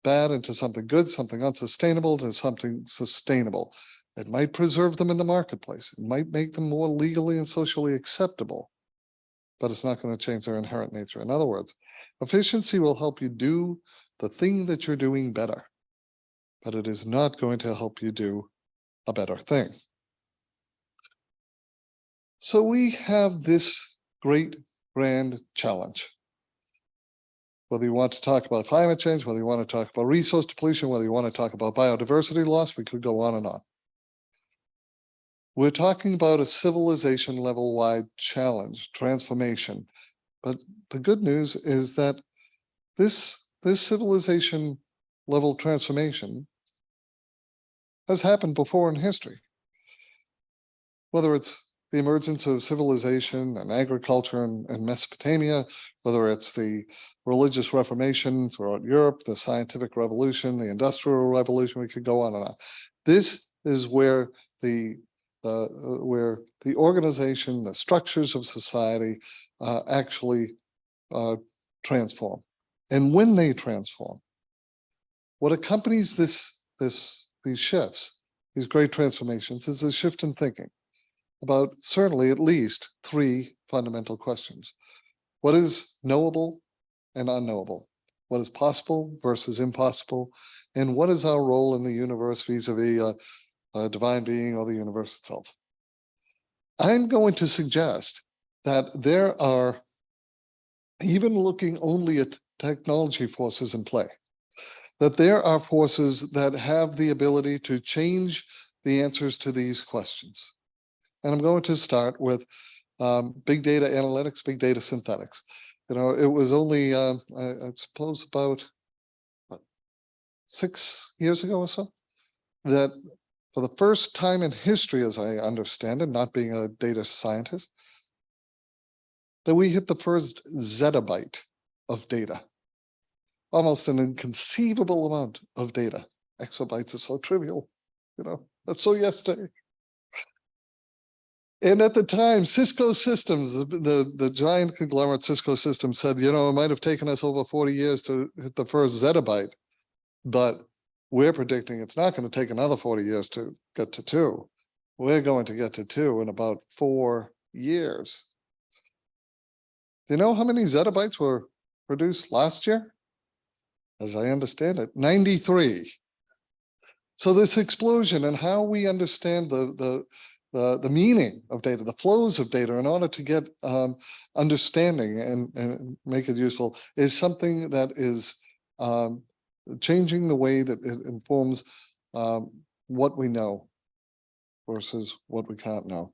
[SPEAKER 4] bad into something good, something unsustainable to something sustainable. It might preserve them in the marketplace. It might make them more legally and socially acceptable, but it's not going to change their inherent nature. In other words, efficiency will help you do the thing that you're doing better, but it is not going to help you do a better thing. So we have this great grand challenge. Whether you want to talk about climate change, whether you want to talk about resource depletion, whether you want to talk about biodiversity loss, we could go on and on. We're talking about a civilization level wide challenge, transformation. But the good news is that this civilization level transformation has happened before in history. Whether it's the emergence of civilization and agriculture in Mesopotamia, whether it's the religious reformation throughout Europe, the scientific revolution, the industrial revolution, we could go on and on. This is where the organization, the structures of society actually transform. And when they transform, what accompanies these shifts, these great transformations, is a shift in thinking about certainly at least three fundamental questions. What is knowable and unknowable? What is possible versus impossible? And what is our role in the universe vis-a-vis a divine being or the universe itself? I'm going to suggest that there are, even looking only at technology forces in play, that there are forces that have the ability to change the answers to these questions. And I'm going to start with big data analytics, big data synthetics. You know, it was only, I suppose about 6 years ago or so, that for the first time in history, as I understand it, not being a data scientist, that we hit the first zettabyte of data, almost an inconceivable amount of data. exabytes are so trivial, that's so yesterday. And at the time, Cisco Systems, the giant conglomerate Cisco Systems said, it might have taken us over 40 years to hit the first zettabyte, but we're predicting it's not going to take another 40 years to get to 2. We're going to get to 2 in about 4 years. Do you know how many zettabytes were produced last year? As I understand it, 93. So this explosion and how we understand the meaning of data, the flows of data in order to get understanding and make it useful is something that is changing the way that it informs what we know versus what we can't know.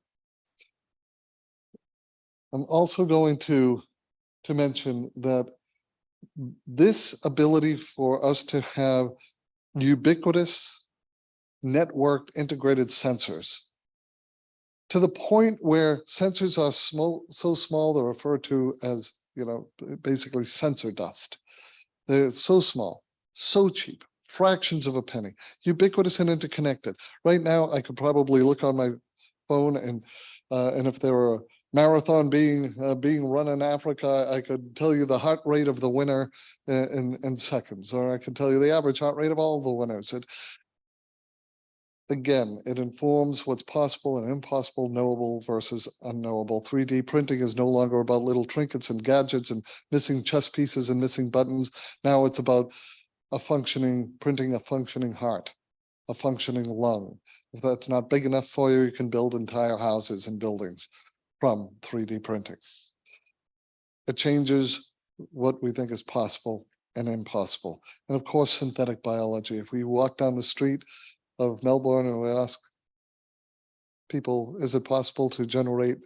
[SPEAKER 4] I'm also going to mention that this ability for us to have ubiquitous, networked, integrated sensors to the point where sensors are so small they're referred to as, basically sensor dust. They're so small, so cheap, fractions of a penny, ubiquitous and interconnected. Right now, I could probably look on my phone and if there were a marathon being run in Africa, I could tell you the heart rate of the winner in seconds, or I could tell you the average heart rate of all the winners. Again, it informs what's possible and impossible, knowable versus unknowable. 3D printing is no longer about little trinkets and gadgets and missing chess pieces and missing buttons. Now it's about printing a functioning heart, a functioning lung. If that's not big enough for you, you can build entire houses and buildings from 3D printing. It changes what we think is possible and impossible. And of course, synthetic biology. If we walk down the street of Melbourne and we ask people, is it possible to generate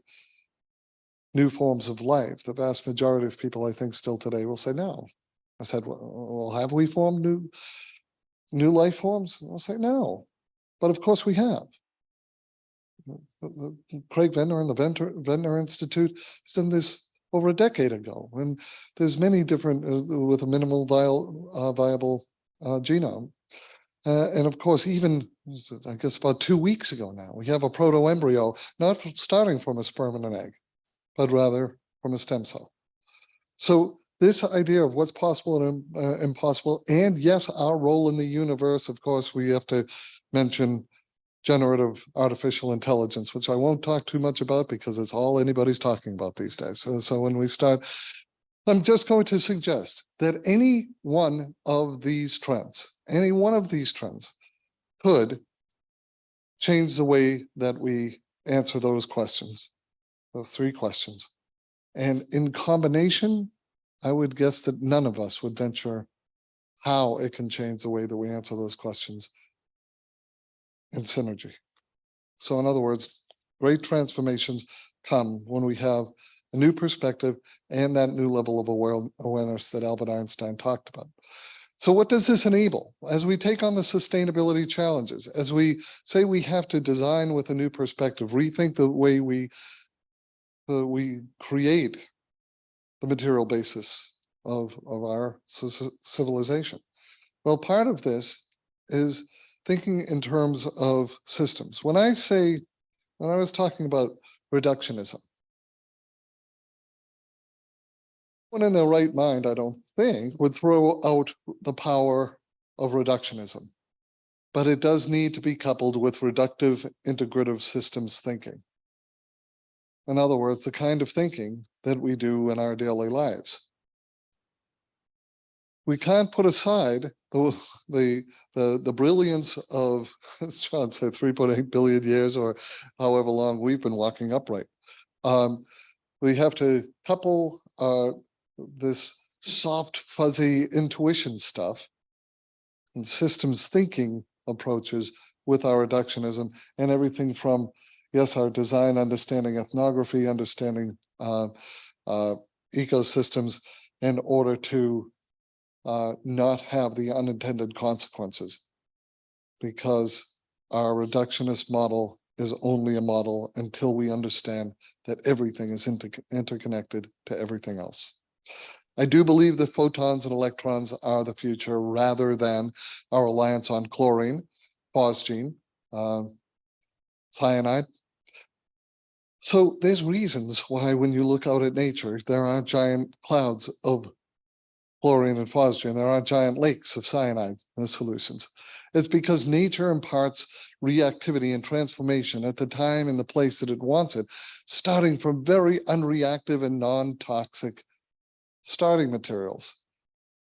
[SPEAKER 4] new forms of life? The vast majority of people, I think, still today will say no. I said, well, have we formed new life forms? I'll say no, but of course we have. Craig Venter and the Venter Institute has done this over a decade ago, and there's many different with a minimal viable genome. And of course, even I guess about 2 weeks ago now, we have a proto-embryo, not starting from a sperm and an egg, but rather from a stem cell. So this idea of what's possible and impossible, and yes, our role in the universe, of course, we have to mention generative artificial intelligence, which I won't talk too much about because it's all anybody's talking about these days. So when we start, I'm just going to suggest that any one of these trends could change the way that we answer those questions, those 3 questions. And in combination, I would guess that none of us would venture how it can change the way that we answer those questions in synergy. So in other words, great transformations come when we have a new perspective and that new level of awareness that Albert Einstein talked about. So what does this enable? As we take on the sustainability challenges, as we say we have to design with a new perspective, rethink the way we create the material basis of our civilization. Well, part of this is thinking in terms of systems. When I was talking about reductionism, one in their right mind, I don't think, would throw out the power of reductionism. But it does need to be coupled with reductive integrative systems thinking. In other words, the kind of thinking that we do in our daily lives. We can't put aside the brilliance of, as John said, 3.8 billion years or however long we've been walking upright. We have to couple this soft, fuzzy intuition stuff and systems thinking approaches with our reductionism and everything from, yes, our design, understanding ethnography, understanding ecosystems in order to not have the unintended consequences, because our reductionist model is only a model until we understand that everything is interconnected to everything else. I do believe that photons and electrons are the future rather than our reliance on chlorine, phosgene, cyanide. So there's reasons why when you look out at nature, there aren't giant clouds of chlorine and phosgene. There aren't giant lakes of cyanide in the solutions. It's because nature imparts reactivity and transformation at the time and the place that it wants it, starting from very unreactive and non-toxic starting materials.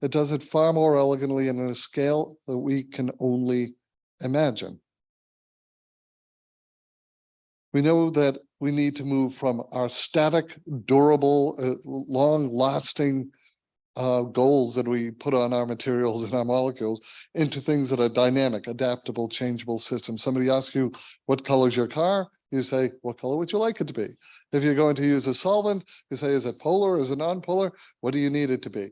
[SPEAKER 4] It does it far more elegantly and at a scale that we can only imagine. We know that we need to move from our static, durable, long-lasting goals that we put on our materials and our molecules into things that are dynamic, adaptable, changeable systems. Somebody asks you, what color is your car? You say, what color would you like it to be? If you're going to use a solvent, you say, is it polar, is it non-polar? What do you need it to be?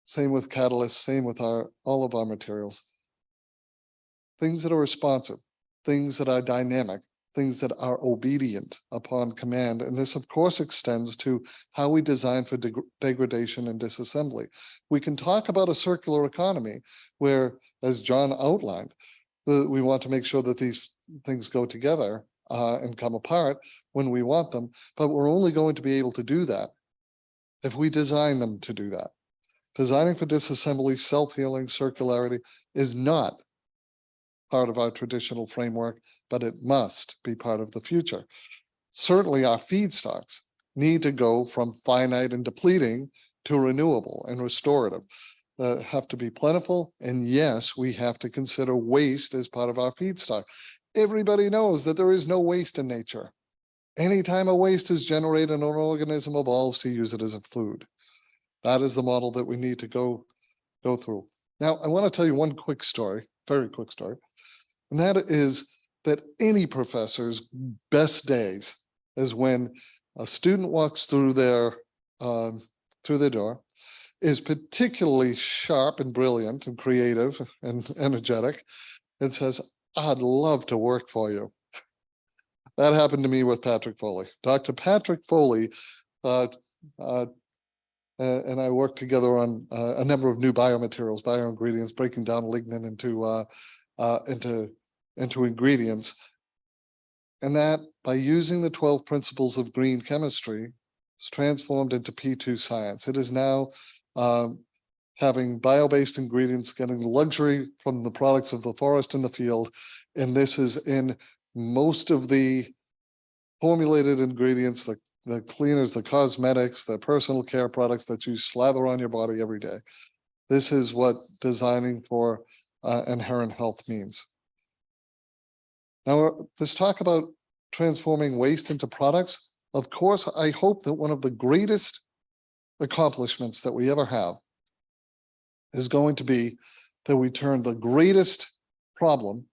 [SPEAKER 4] Same with catalysts, same with all of our materials. Things that are responsive, things that are dynamic, things that are obedient upon command. And this, of course, extends to how we design for degradation and disassembly. We can talk about a circular economy where, as John outlined, we want to make sure that these things go together and come apart when we want them, but we're only going to be able to do that if we design them to do that. Designing for disassembly, self-healing, circularity is not part of our traditional framework, but it must be part of the future. Certainly our feedstocks need to go from finite and depleting to renewable and restorative. Have to be plentiful, and yes, we have to consider waste as part of our feedstock. Everybody knows that there is no waste in nature. Anytime a waste is generated, an organism evolves to use it as a food. That is the model that we need to go through. Now, I want to tell you one quick story, very quick story, and that is that any professor's best days is when a student walks through their door, is particularly sharp and brilliant and creative and energetic, and says, I'd love to work for you. That happened to me with Patrick Foley. Dr. Patrick Foley and I worked together on a number of new biomaterials, bioingredients, breaking down lignin into ingredients. And that, by using the 12 principles of green chemistry, is transformed into P2 science. It is now having bio-based ingredients, getting luxury from the products of the forest and the field. And this is in most of the formulated ingredients, the cleaners, the cosmetics, the personal care products that you slather on your body every day. This is what designing for inherent health means. Now, let's talk about transforming waste into products. Of course, I hope that one of the greatest accomplishments that we ever have is going to be that we turn the greatest problem,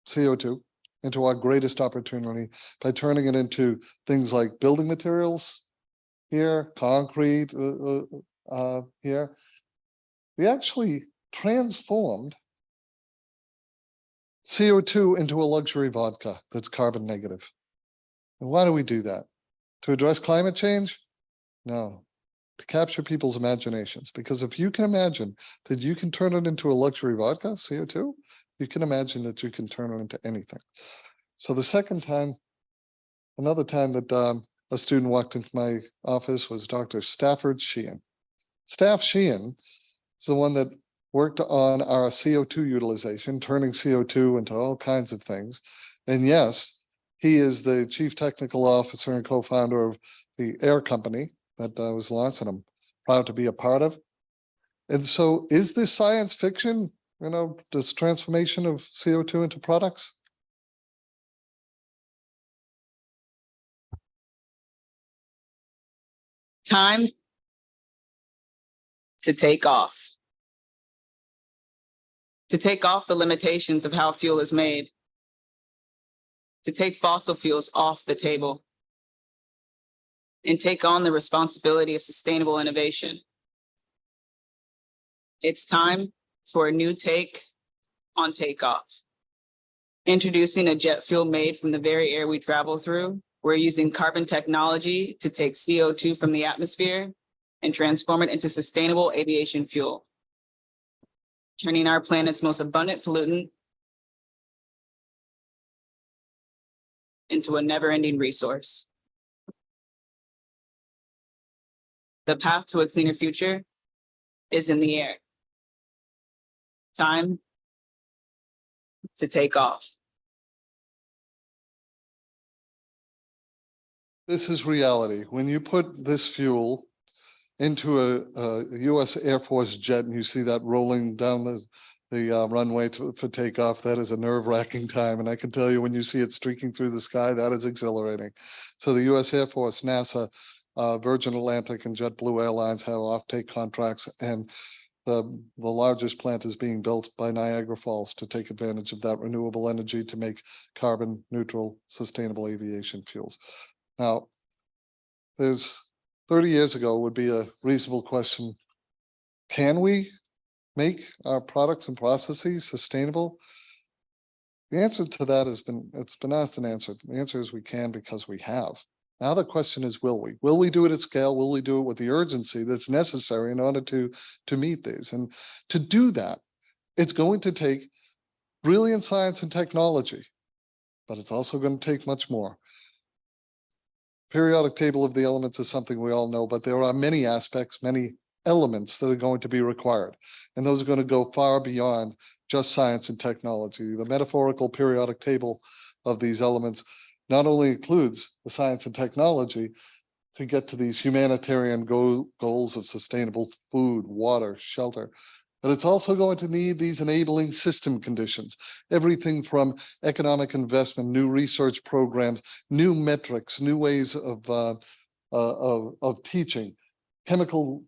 [SPEAKER 4] CO2, into our greatest opportunity by turning it into things like building materials here, concrete here. We actually transformed CO2 into a luxury vodka that's carbon negative. And why do we do that? To address climate change? No, to capture people's imaginations. Because if you can imagine that you can turn it into a luxury vodka, CO2, you can imagine that you can turn it into anything. So the second time, another time that a student walked into my office was Dr. Stafford Sheehan. Staff Sheehan is the one that worked on our CO2 utilization, turning CO2 into all kinds of things. And yes, he is the chief technical officer and co-founder of the air company that was launched, and I'm proud to be a part of. And so is this science fiction, this transformation of CO2 into products?
[SPEAKER 5] Time to take off. To take off the limitations of how fuel is made. To take fossil fuels off the table. And take on the responsibility of sustainable innovation. It's time for a new take on takeoff. Introducing a jet fuel made from the very air we travel through. We're using carbon technology to take CO2 from the atmosphere and transform it into sustainable aviation fuel, turning our planet's most abundant pollutant into a never-ending resource. The path to a cleaner future is in the air. Time to take off.
[SPEAKER 4] This is reality. When you put this fuel into a US Air Force jet and you see that rolling down the runway for takeoff, that is a nerve-wracking time. And I can tell you, when you see it streaking through the sky, that is exhilarating. So the US Air Force, NASA, Virgin Atlantic and JetBlue Airlines have offtake contracts, and the largest plant is being built by Niagara Falls to take advantage of that renewable energy to make carbon neutral, sustainable aviation fuels. Now, there's 30 years ago would be a reasonable question. Can we make our products and processes sustainable? The answer to that it's been asked and answered. The answer is we can, because we have. Now the question is, will we? Will we do it at scale? Will we do it with the urgency that's necessary in order to meet these? And to do that, it's going to take brilliant science and technology, but it's also going to take much more. Periodic table of the elements is something we all know, but there are many aspects, many elements that are going to be required. And those are going to go far beyond just science and technology. The metaphorical periodic table of these elements not only includes the science and technology to get to these humanitarian goals of sustainable food, water, shelter, but it's also going to need these enabling system conditions, everything from economic investment, new research programs, new metrics, new ways of teaching, chemical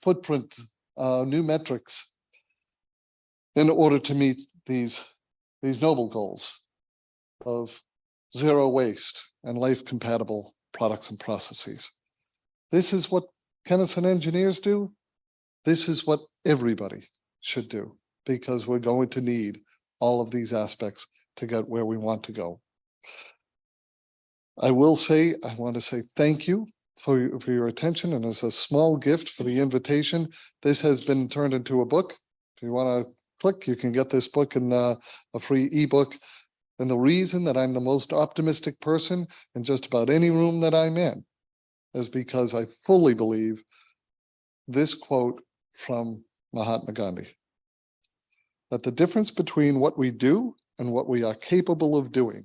[SPEAKER 4] footprint, new metrics, in order to meet these noble goals of zero waste and life compatible products and processes. This is what chemists and engineers do. This is what everybody should do, because we're going to need all of these aspects to get where we want to go. I want to say thank you for your attention, and as a small gift for the invitation, this has been turned into a book. If you want to click, you can get this book in a free ebook. And the reason that I'm the most optimistic person in just about any room that I'm in is because I fully believe this quote from Mahatma Gandhi, that the difference between what we do and what we are capable of doing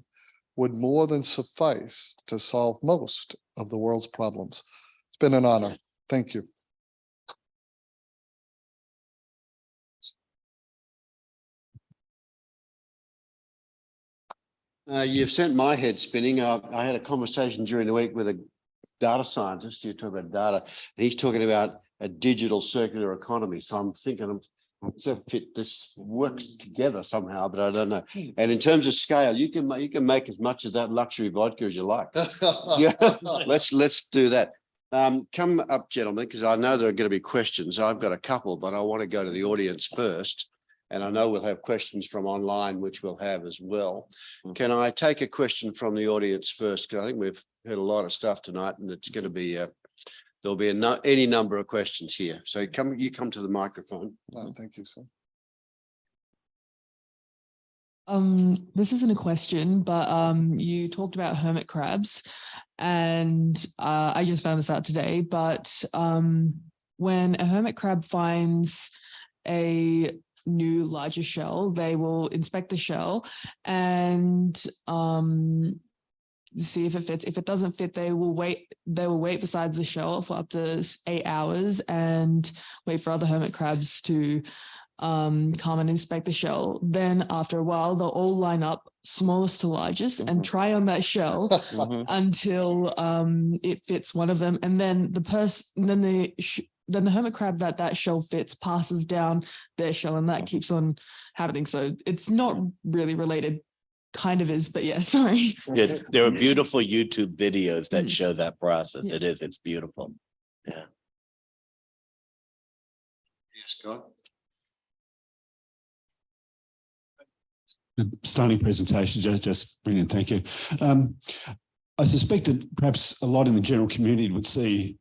[SPEAKER 4] would more than suffice to solve most of the world's problems. It's been an honor. Thank you.
[SPEAKER 2] You've sent my head spinning. I had a conversation during the week with a data scientist. You talk about data, and he's talking about a digital circular economy. So I'm thinking, this works together somehow, but I don't know. And in terms of scale, you can make as much of that luxury vodka as you like. Yeah, let's do that. Come up, gentlemen, because I know there are going to be questions. I've got a couple, but I want to go to the audience first. And I know we'll have questions from online, which we'll have as well. Can I take a question from the audience first? Because I think we've heard a lot of stuff tonight, and it's going to be there'll be any number of questions here. So you come to the microphone.
[SPEAKER 4] Thank you, sir.
[SPEAKER 6] This isn't a question, but you talked about hermit crabs, and I just found this out today. But when a hermit crab finds a new larger shell, they will inspect the shell and see if it fits. If it doesn't fit, they will wait beside the shell for up to 8 hours and wait for other hermit crabs to come and inspect the shell. Then after a while, they'll all line up, smallest to largest, and try on that shell until it fits one of them. And then then the hermit crab that shell fits passes down their shell, and that keeps on happening. So it's not really related, kind of is, but yeah, sorry.
[SPEAKER 3] There are beautiful YouTube videos that show that process. Yeah. It's beautiful. Yeah.
[SPEAKER 2] Yes, Scott.
[SPEAKER 1] Stunning presentation, just brilliant, thank you. I suspect that perhaps a lot in the general community would see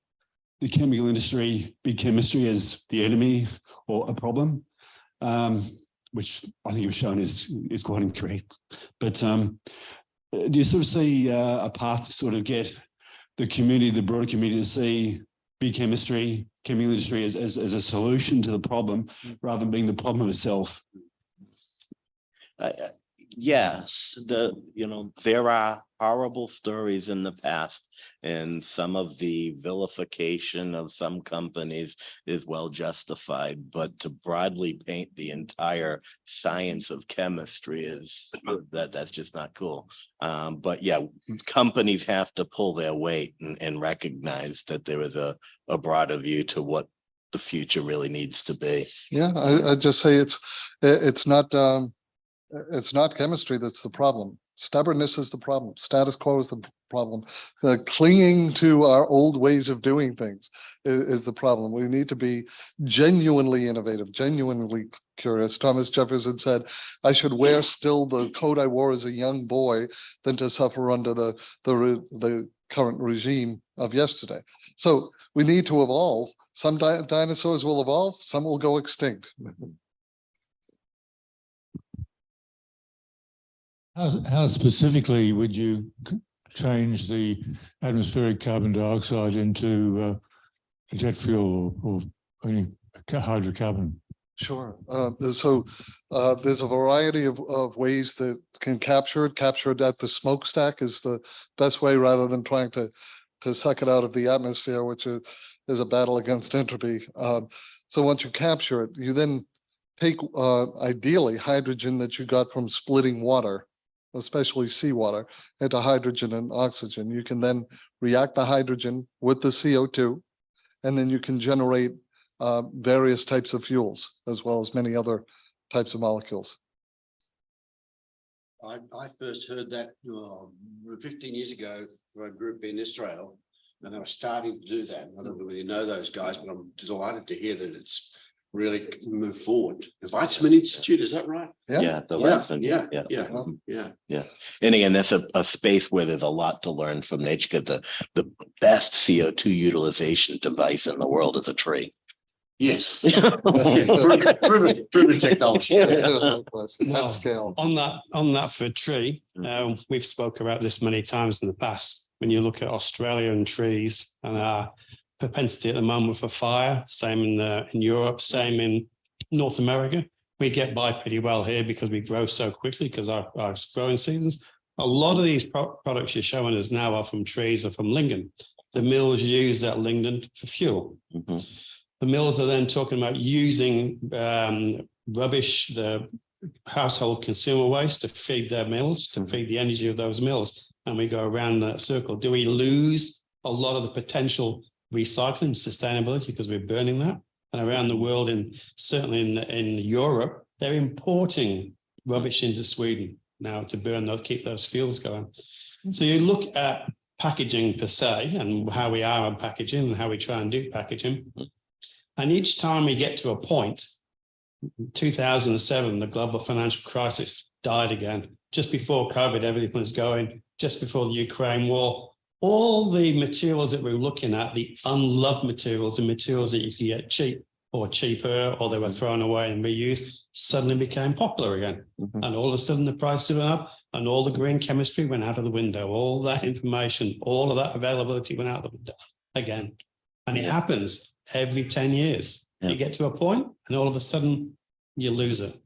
[SPEAKER 7] the chemical industry, big chemistry as the enemy or a problem, which I think was shown is quite incorrect. But do you sort of see a path to sort of get the community, the broader community, to see big chemistry, chemical industry as a solution to the problem rather than being the problem itself?
[SPEAKER 3] Yes, there are horrible stories in the past, and some of the vilification of some companies is well justified, but to broadly paint the entire science of chemistry that's just not cool. But yeah, companies have to pull their weight and recognize that there is a broader view to what the future really needs to be.
[SPEAKER 4] Yeah, I just say it's not chemistry that's the problem. Stubbornness is the problem. Status quo is the problem. Clinging to our old ways of doing things is the problem. We need to be genuinely innovative, genuinely curious. Thomas Jefferson said, "I should wear still the coat I wore as a young boy than to suffer under the current regime of yesterday." So we need to evolve. Some dinosaurs will evolve, some will go extinct.
[SPEAKER 8] How specifically would you change the atmospheric carbon dioxide into jet fuel or any hydrocarbon?
[SPEAKER 4] Sure. So there's a variety of ways that can capture it. Capture it at the smokestack is the best way, rather than trying to suck it out of the atmosphere, which is a battle against entropy. So once you capture it, you then take ideally hydrogen that you got from splitting water, especially seawater, into hydrogen and oxygen. You can then react the hydrogen with the CO2, and then you can generate various types of fuels, as well as many other types of molecules.
[SPEAKER 2] I first heard that 15 years ago for a group in Israel, and they were starting to do that. I don't know whether you know those guys, but I'm delighted to hear that it's really moved forward. The Weizmann Institute, is that right?
[SPEAKER 3] Yeah, yeah. And again, that's a space where there's a lot to learn from nature, because the best CO2 utilization device in the world is a tree.
[SPEAKER 2] Yes. Proven technology.
[SPEAKER 4] At scale.
[SPEAKER 9] On that for a tree, we've spoke about this many times in the past. When you look at Australia and trees and our propensity at the moment for fire, same in Europe, same in North America, we get by pretty well here because we grow so quickly because our growing seasons. A lot of these products you're showing us now are from trees or from lignite. The mills use that lignite for fuel.
[SPEAKER 3] Mm-hmm.
[SPEAKER 9] The mills are then talking about using rubbish, the household consumer waste, to feed their mills, to feed the energy of those mills. And we go around that circle. Do we lose a lot of the potential recycling, sustainability, because we're burning that? And around the world, certainly in Europe, they're importing rubbish into Sweden now to burn those, keep those fuels going. So you look at packaging per se and how we are on packaging and how we try and do packaging. And each time we get to a point, 2007, the global financial crisis died again. Just before COVID, everything was going, just before the Ukraine war. All the materials that we were looking at, the unloved materials, the materials that you could get cheap or cheaper, or they were thrown away and reused, suddenly became popular again. Mm-hmm. And all of a sudden the prices went up and all the green chemistry went out of the window. All that information, all of that availability went out the window again. And it happens every 10 years. Yeah. You get to a point and all of a sudden you lose it.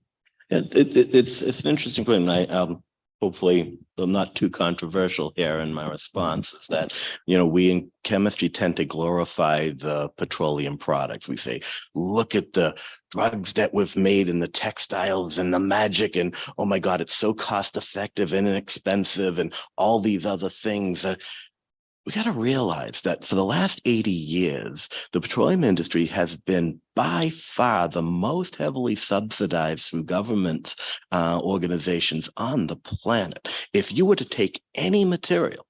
[SPEAKER 3] It's an interesting point. And hopefully I'm not too controversial here in my response, is that, we in chemistry tend to glorify the petroleum products. We say, look at the drugs that was made in the textiles and the magic, and oh my God, it's so cost effective and inexpensive and all these other things that we got to realize that for the last 80 years, the petroleum industry has been by far the most heavily subsidized from government organizations on the planet. If you were to take any material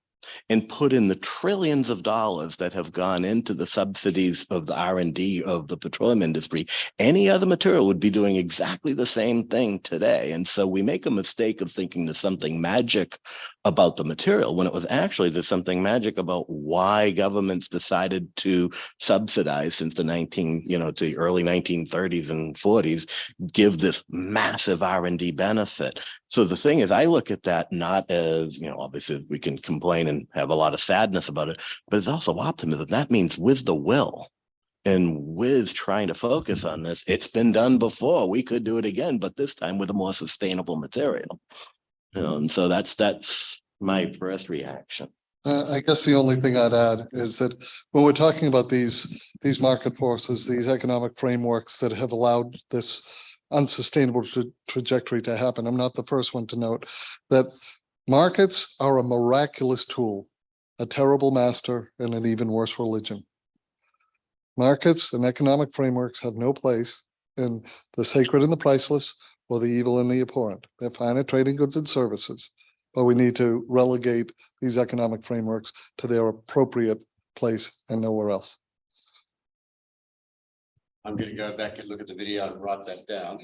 [SPEAKER 3] and put in the trillions of dollars that have gone into the subsidies of the R&D of the petroleum industry, any other material would be doing exactly the same thing today. And so we make a mistake of thinking there's something magic about the material when it was actually there's something magic about why governments decided to subsidize since the the early 1930s and 40s, give this massive R&D benefit. So the thing is, I look at that not as, obviously we can complain and have a lot of sadness about it, but it's also optimism. That means with the will and with trying to focus on this, it's been done before. We could do it again, but this time with a more sustainable material. And so that's my first reaction.
[SPEAKER 4] I guess the only thing I'd add is that when we're talking about these market forces, these economic frameworks that have allowed this unsustainable trajectory to happen, I'm not the first one to note that markets are a miraculous tool, a terrible master, and an even worse religion. Markets and economic frameworks have no place in the sacred and the priceless or the evil and the abhorrent. They're fine at trading goods and services, but we need to relegate these economic frameworks to their appropriate place and nowhere else.
[SPEAKER 2] I'm going to go back and look at the video and write that down.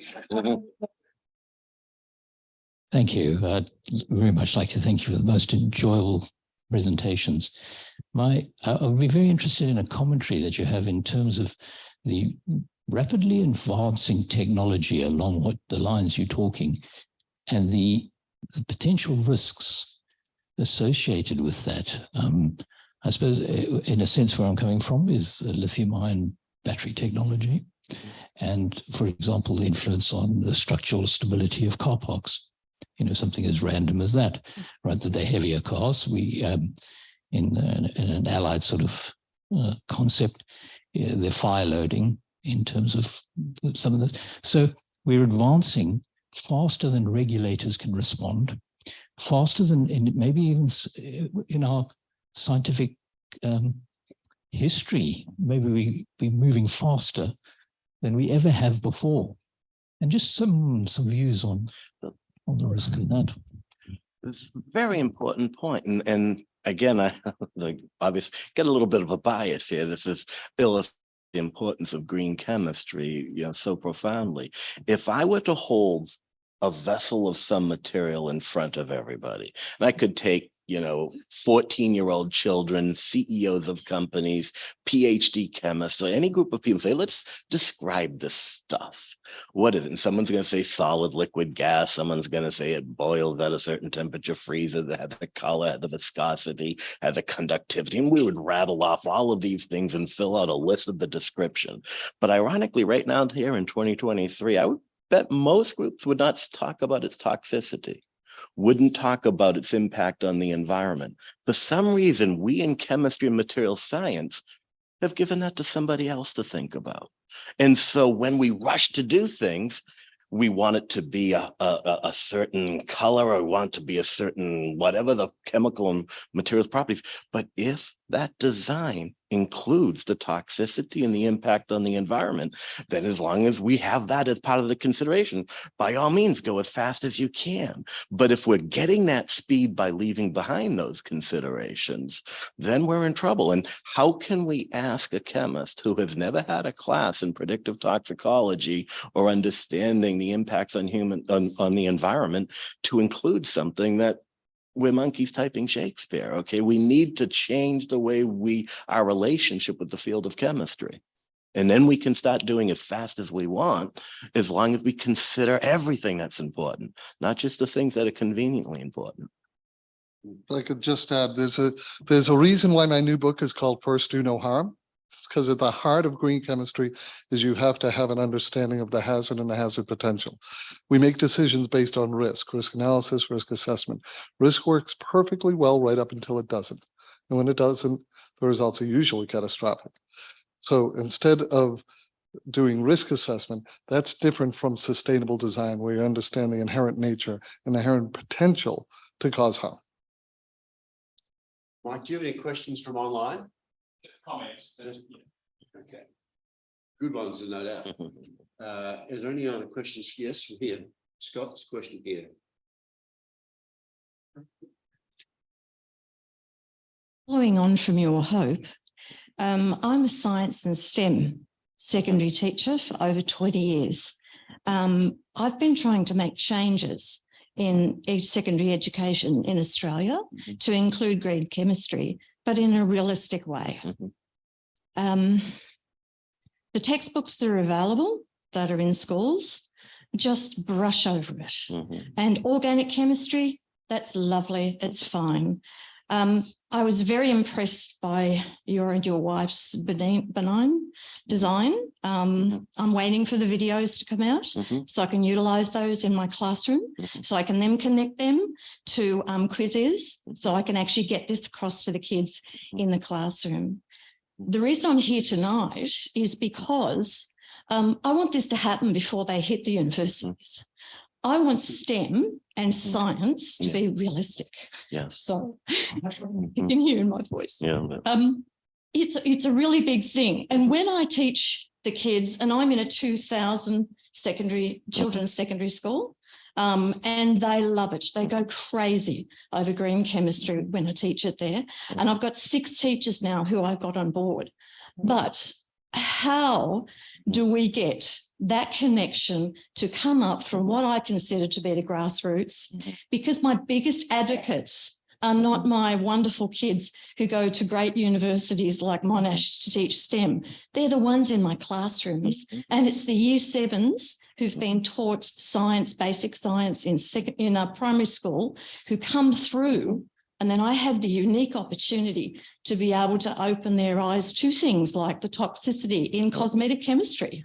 [SPEAKER 10] Thank you. I'd very much like to thank you for the most enjoyable presentations. I would be very interested in a commentary that you have in terms of the rapidly advancing technology along what the lines you're talking and the potential risks associated with that. I suppose in a sense where I'm coming from is lithium-ion battery technology and, for example, the influence on the structural stability of car parks. Something as random as that, right? That they're heavier cars. We, in an allied sort of concept, they're fire loading in terms of some of this. So we're advancing faster than regulators can respond, faster than maybe even in our scientific history. Maybe we're moving faster than we ever have before. And just some views on the risk of that.
[SPEAKER 3] It's a very important point. And again, I obviously get a little bit of a bias here. This is illustrating the importance of green chemistry, so profoundly. If I were to hold a vessel of some material in front of everybody, and I could take 14-year-old children, CEOs of companies, PhD chemists, or any group of people, say, let's describe this stuff. What is it? And someone's going to say solid, liquid, gas. Someone's going to say it boils at a certain temperature, freezes, it has the color, the viscosity, has the conductivity. And we would rattle off all of these things and fill out a list of the description. But ironically, right now here in 2023, I would bet most groups would not talk about its toxicity, wouldn't talk about its impact on the environment. For some reason, we in chemistry and material science have given that to somebody else to think about. And so when we rush to do things, we want it to be a certain color, or want it to be a certain whatever the chemical and materials properties. But if that design includes the toxicity and the impact on the environment, then as long as we have that as part of the consideration, by all means, go as fast as you can. But if we're getting that speed by leaving behind those considerations, then we're in trouble. And how can we ask a chemist who has never had a class in predictive toxicology or understanding the impacts on on the environment to include something that we're monkeys typing Shakespeare? Okay, we need to change the way our relationship with the field of chemistry. And then we can start doing as fast as we want, as long as we consider everything that's important, not just the things that are conveniently important.
[SPEAKER 4] If I could just add, there's a reason why my new book is called First Do No Harm. It's because at the heart of green chemistry is you have to have an understanding of the hazard and the hazard potential. We make decisions based on risk analysis, risk assessment. Risk works perfectly well right up until it doesn't. And when it doesn't, the results are usually catastrophic. So instead of doing risk assessment, that's different from sustainable design, where you understand the inherent nature and the inherent potential to cause harm.
[SPEAKER 2] Mike, do you have any questions from online?
[SPEAKER 11] Comments.
[SPEAKER 2] Okay. Good ones, no doubt. Are there any other questions? Yes, from here. Scott's question here.
[SPEAKER 11] following on from your hope, I'm a science and STEM secondary teacher for over 20 years. I've been trying to make changes in secondary education in Australia to include green chemistry, but in a realistic way. The textbooks that are available, that are in schools, just brush over it. And organic chemistry, that's lovely, it's fine. I was very impressed by your and your wife's benign design. I'm waiting for the videos to come out so I can utilize those in my classroom, so I can then connect them to quizzes, so I can actually get this across to the kids in the classroom. The reason I'm here tonight is because I want this to happen before they hit the universities. I want STEM and science to be realistic.
[SPEAKER 3] Yes.
[SPEAKER 11] So you can hear in my voice.
[SPEAKER 3] Yeah.
[SPEAKER 11] It's a really big thing. And when I teach the kids, and I'm in a 2,000 children's secondary school, and they love it. They go crazy over green chemistry when I teach it there. And I've got 6 teachers now who I've got on board. But how do we get that connection to come up from what I consider to be the grassroots? Because my biggest advocates are not my wonderful kids who go to great universities like Monash to teach STEM. They're the ones in my classrooms. And it's the year 7s who've been taught science, basic science in a primary school, who come through. And then I have the unique opportunity to be able to open their eyes to things like the toxicity in cosmetic chemistry.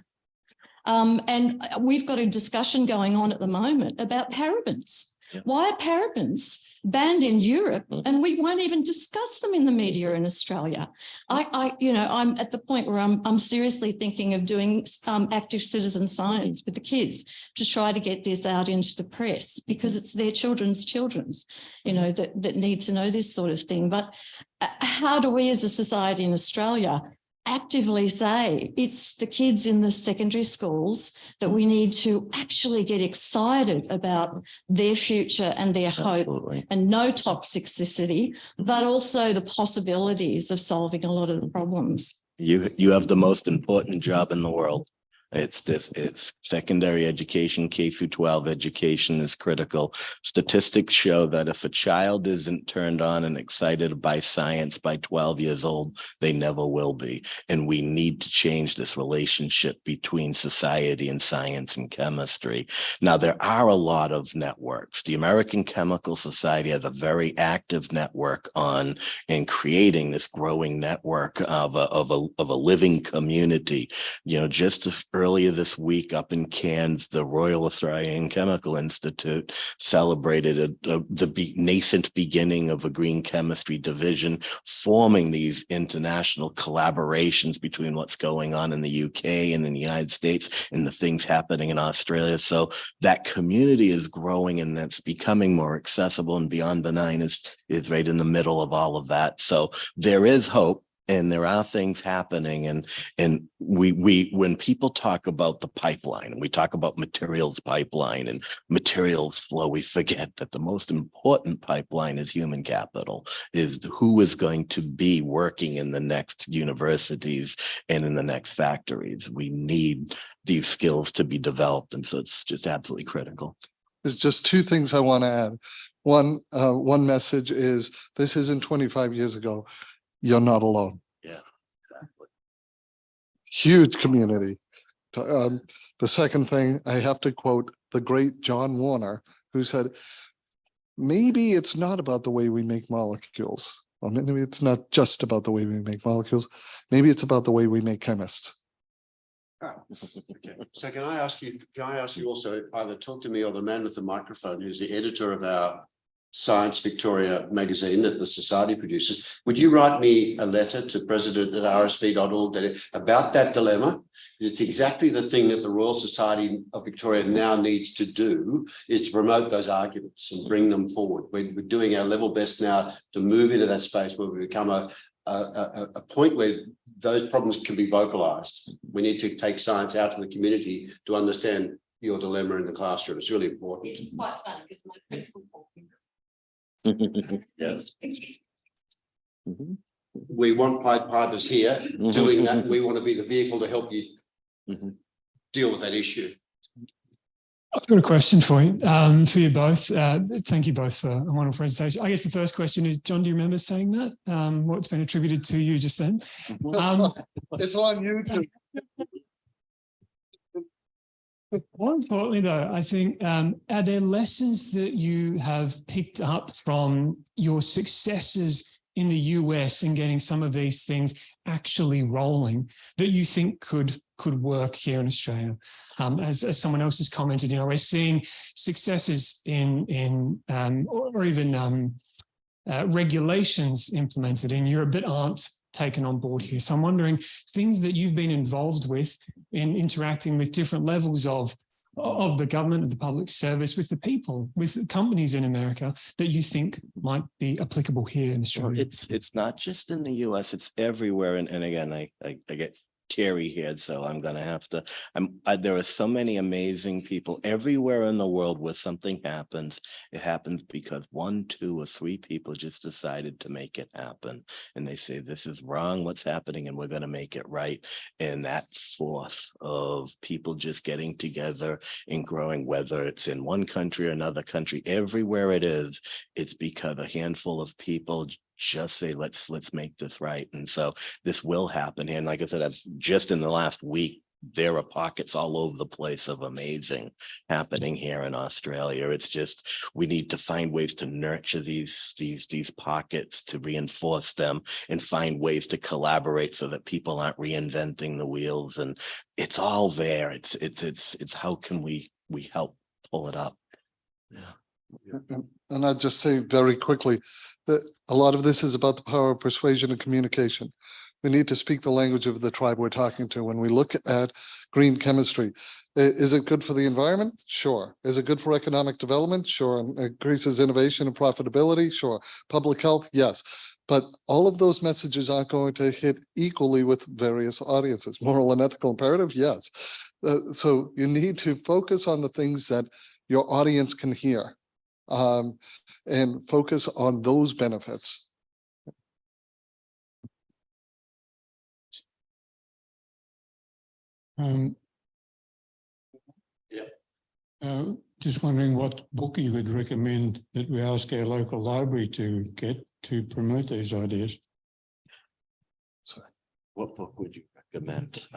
[SPEAKER 11] And we've got a discussion going on at the moment about parabens. Why are parabens banned in Europe and we won't even discuss them in the media in Australia? I'm at the point where I'm seriously thinking of doing active citizen science with the kids to try to get this out into the press, because it's their children's, that need to know this sort of thing. But how do we as a society in Australia actively say it's the kids in the secondary schools that we need to actually get excited about their future and their hope, and no toxicity, but also the possibilities of solving a lot of the problems?
[SPEAKER 3] You have the most important job in the world. It's secondary education, K through 12 education is critical. Statistics show that if a child isn't turned on and excited by science by 12 years old, they never will be. And we need to change this relationship between society and science and chemistry. Now, there are a lot of networks. The American Chemical Society has a very active network on and creating this growing network of a living community. Just earlier this week up in Cairns, the Royal Australian Chemical Institute celebrated the nascent beginning of a green chemistry division, forming these international collaborations between what's going on in the UK and in the United States and the things happening in Australia. So that community is growing and that's becoming more accessible, and Beyond Benign is right in the middle of all of that. So there is hope. And there are things happening, and we when people talk about the pipeline and we talk about materials pipeline and materials flow, we forget that the most important pipeline is human capital, is who is going to be working in the next universities and in the next factories. We need these skills to be developed, and so it's just absolutely critical.
[SPEAKER 4] There's just 2 things I want to add. One message is, this isn't 25 years ago. You're not alone.
[SPEAKER 3] Yeah, exactly.
[SPEAKER 4] Huge community. The second thing, I have to quote the great John Warner, who said, maybe it's not about the way we make molecules. Or maybe it's not just about the way we make molecules. Maybe it's about the way we make chemists.
[SPEAKER 2] Okay. So can I ask you also, either talk to me or the man with the microphone, who's the editor of our Science Victoria magazine that the Society produces. Would you write me a letter to president@rsv.org about that dilemma? It's exactly the thing that the Royal Society of Victoria now needs to do, is to promote those arguments and bring them forward. We're doing our level best now to move into that space where we become a point where those problems can be vocalized. We need to take science out to the community to understand your dilemma in the classroom. It's really important.
[SPEAKER 11] It's quite fun because my principal.
[SPEAKER 3] Yes. Mhm.
[SPEAKER 2] We want partners here doing that. We want to be the vehicle to help you
[SPEAKER 3] Mhm.
[SPEAKER 2] deal with that issue.
[SPEAKER 12] I've got a question for you both. Thank you both for a wonderful presentation. I guess the first question is, John, do you remember saying that? What's been attributed to you just then?
[SPEAKER 4] It's on YouTube.
[SPEAKER 12] More importantly, though, I think, are there lessons that you have picked up from your successes in the US and getting some of these things actually rolling that you think could work here in Australia? As someone else has commented, we're seeing successes in or even regulations implemented in Europe that aren't taken on board here. So I'm wondering, things that you've been involved with in interacting with different levels of the government, of the public service, with the people, with companies in America that you think might be applicable here in Australia?
[SPEAKER 3] It's not just in the US, it's everywhere. And again, I get teary here, so I'm going to have to, there are so many amazing people everywhere in the world where something happens. It happens because 1, 2, or 3 people just decided to make it happen. And they say, this is wrong, what's happening, and we're going to make it right. And that force of people just getting together and growing, whether it's in one country or another country, everywhere it is, it's because a handful of people just say, let's make this right. And so this will happen. And like I said, I've just in the last week, there are pockets all over the place of amazing happening here in Australia. It's just, we need to find ways to nurture these pockets, to reinforce them, and find ways to collaborate so that people aren't reinventing the wheels. And it's all there. It's how can we help pull it up? Yeah.
[SPEAKER 4] And I'll just say very quickly that a lot of this is about the power of persuasion and communication. We need to speak the language of the tribe we're talking to. When we look at green chemistry, is it good for the environment? Sure. Is it good for economic development? Sure. Increases innovation and profitability? Sure. Public health? Yes. But all of those messages aren't going to hit equally with various audiences. Moral and ethical imperative? Yes. So you need to focus on the things that your audience can hear. And focus on those benefits.
[SPEAKER 8] Just wondering what book you would recommend that we ask our local library to get to promote these ideas.
[SPEAKER 3] Sorry, what book would you recommend?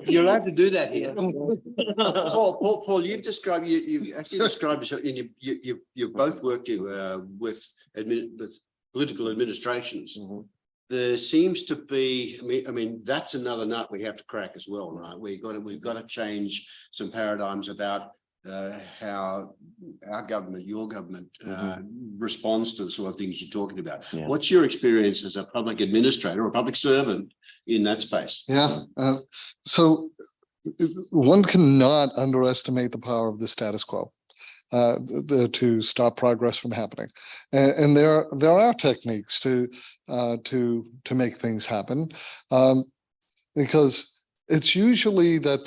[SPEAKER 2] You're allowed to do that here. Paul, you've described, you actually described yourself, and you've both worked with political administrations. Mm-hmm. There seems to be, I mean, that's another nut we have to crack as well, right? We've got to change some paradigms about how our government, your government, responds to the sort of things you're talking about. Yeah. What's your experience as a public administrator or a public servant in that space?
[SPEAKER 4] Yeah, so one cannot underestimate the power of the status quo to stop progress from happening, and there are techniques to make things happen, because it's usually that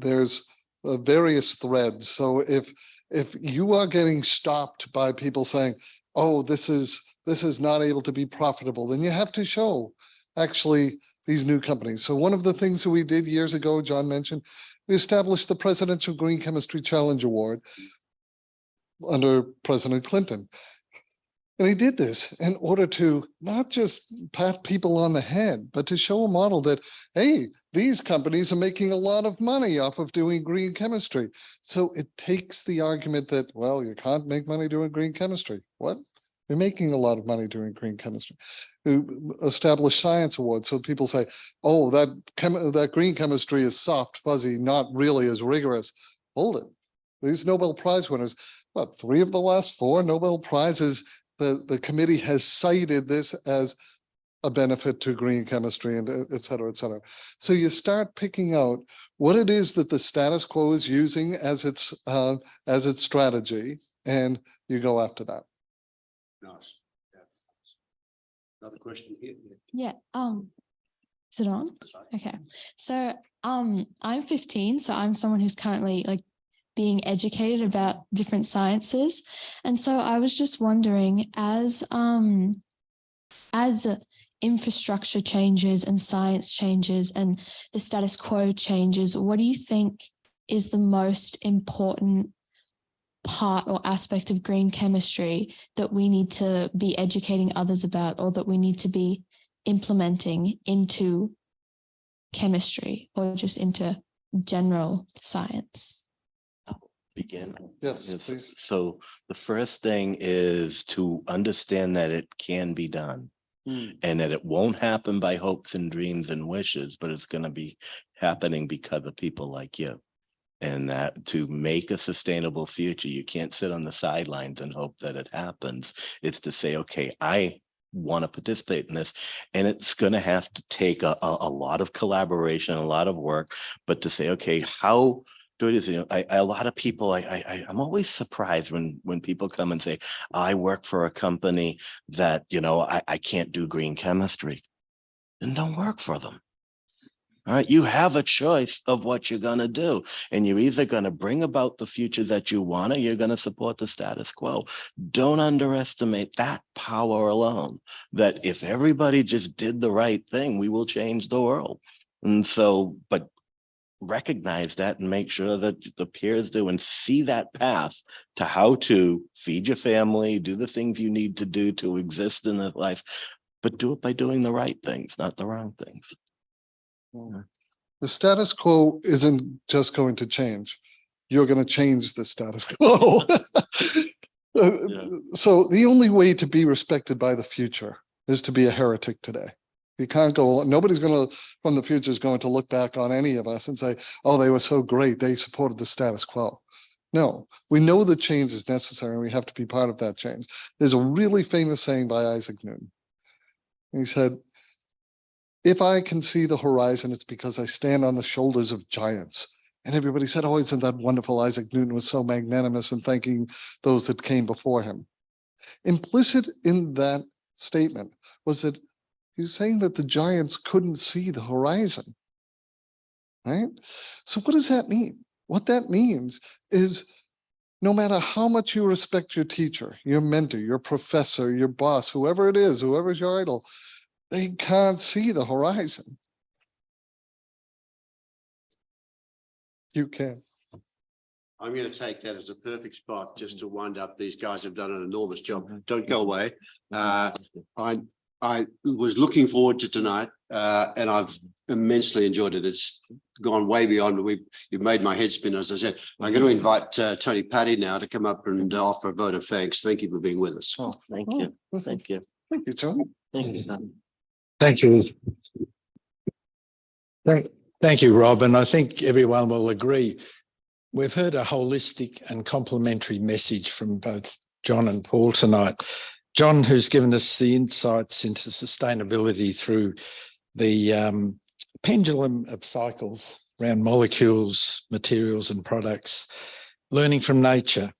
[SPEAKER 4] there's various threads. So if you are getting stopped by people saying, oh, this is not able to be profitable, then you have to show actually these new companies. So one of the things that we did years ago, John mentioned, we established the Presidential Green Chemistry Challenge Award under President Clinton. And he did this in order to not just pat people on the head, but to show a model that, hey, these companies are making a lot of money off of doing green chemistry. So it takes the argument that, well, you can't make money doing green chemistry. What? You're making a lot of money doing green chemistry. Who established science awards. So people say, oh, that green chemistry is soft, fuzzy, not really as rigorous. Hold it. These Nobel Prize winners, what, 3 of the last 4 Nobel Prizes, the committee has cited this as a benefit to green chemistry, and et cetera, et cetera. So you start picking out what it is that the status quo is using as its strategy, and you go after that.
[SPEAKER 2] Nice. Yeah. Another question here.
[SPEAKER 13] Yeah. Is it on? Okay. So I'm 15, so I'm someone who's currently like being educated about different sciences. And so I was just wondering, as infrastructure changes and science changes and the status quo changes, what do you think is the most important part or aspect of green chemistry that we need to be educating others about, or that we need to be implementing into chemistry or just into general science?
[SPEAKER 3] Begin.
[SPEAKER 4] Yes, please.
[SPEAKER 3] So the first thing is to understand that it can be done. And that it won't happen by hopes and dreams and wishes, but it's going to be happening because of people like you. And that to make a sustainable future, you can't sit on the sidelines and hope that it happens. It's to say, okay, I want to participate in this. And it's going to have to take a lot of collaboration, a lot of work, but to say, okay, how do it is, you know, a lot of people, I'm always surprised when people come and say, I work for a company that, you know, I can't do green chemistry. Then don't work for them. All right, you have a choice of what you're going to do, and you're either going to bring about the future that you want, or you're going to support the status quo. Don't underestimate that power alone, that if everybody just did the right thing, we will change the world. And so, but recognize that and make sure that the peers do and see that path to how to feed your family, do the things you need to do to exist in this life, but do it by doing the right things, not the wrong things.
[SPEAKER 4] The status quo isn't just going to change. You're going to change the status quo. So the only way to be respected by the future is to be a heretic today. You can't go, nobody's going to, from the future, is going to look back on any of us and say, oh, they were so great, they supported the status quo. No, we know that change is necessary and we have to be part of that change. There's a really famous saying by Isaac Newton. He said, if I can see the horizon, it's because I stand on the shoulders of giants. And everybody said, oh, isn't that wonderful? Isaac Newton was so magnanimous in thanking those that came before him. Implicit in that statement was that he was saying that the giants couldn't see the horizon, right? So what does that mean? What that means is no matter how much you respect your teacher, your mentor, your professor, your boss, whoever it is, whoever's your idol, they can't see the horizon. You can.
[SPEAKER 2] I'm going to take that as a perfect spot just to wind up. These guys have done an enormous job. Don't go away. I was looking forward to tonight, and I've immensely enjoyed it. It's gone way beyond. You've made my head spin, as I said. I'm going to invite Tony Paddy now to come up and offer a vote of thanks. Thank you for being with us.
[SPEAKER 3] Oh, thank you. Thank you.
[SPEAKER 4] Thank you, Tony.
[SPEAKER 3] Thank you, Tom.
[SPEAKER 14] Thank you. Thank you, Rob. And I think everyone will agree. We've heard a holistic and complementary message from both John and Paul tonight. John, who's given us the insights into sustainability through the pendulum of cycles around molecules, materials and products, learning from nature,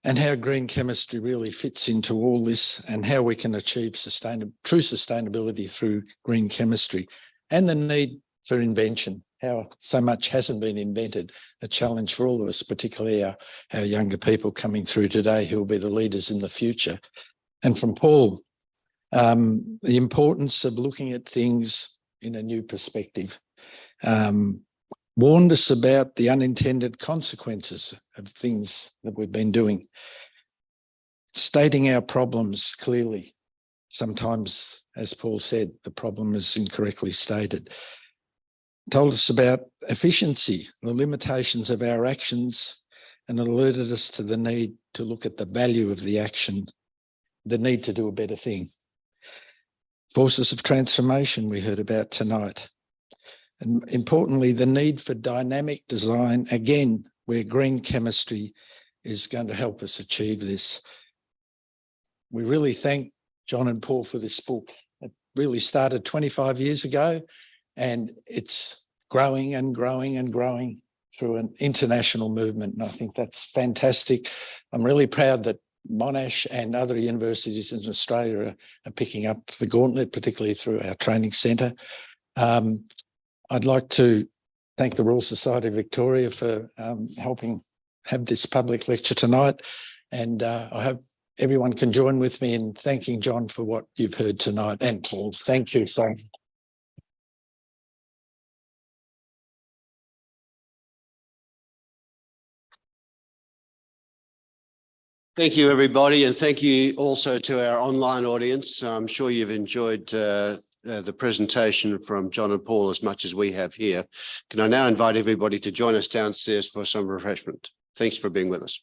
[SPEAKER 14] and how green chemistry really fits into all this and how we can achieve true sustainability through green chemistry, and the need for invention, how so much hasn't been invented, a challenge for all of us, particularly our younger people coming through today who will be the leaders in the future. And from Paul, the importance of looking at things in a new perspective, warned us about the unintended consequences of things that we've been doing, stating our problems clearly. Sometimes, as Paul said, the problem is incorrectly stated. Told us about efficiency, the limitations of our actions, and alerted us to the need to look at the value of the action, the need to do a better thing. Forces of transformation we heard about tonight. And importantly, the need for dynamic design, again, where green chemistry is going to help us achieve this. We really thank John and Paul for this book. It really started 25 years ago, and it's growing and growing and growing through an international movement. And I think that's fantastic. I'm really proud that Monash and other universities in Australia are picking up the gauntlet, particularly through our training centre. I'd like to thank the Royal Society of Victoria for helping have this public lecture tonight. And I hope everyone can join with me in thanking John for what you've heard tonight, and Paul. Thank you.
[SPEAKER 2] Thank you, everybody, and thank you also to our online audience. I'm sure you've enjoyed the presentation from John and Paul as much as we have here. Can I now invite everybody to join us downstairs for some refreshment? Thanks for being with us.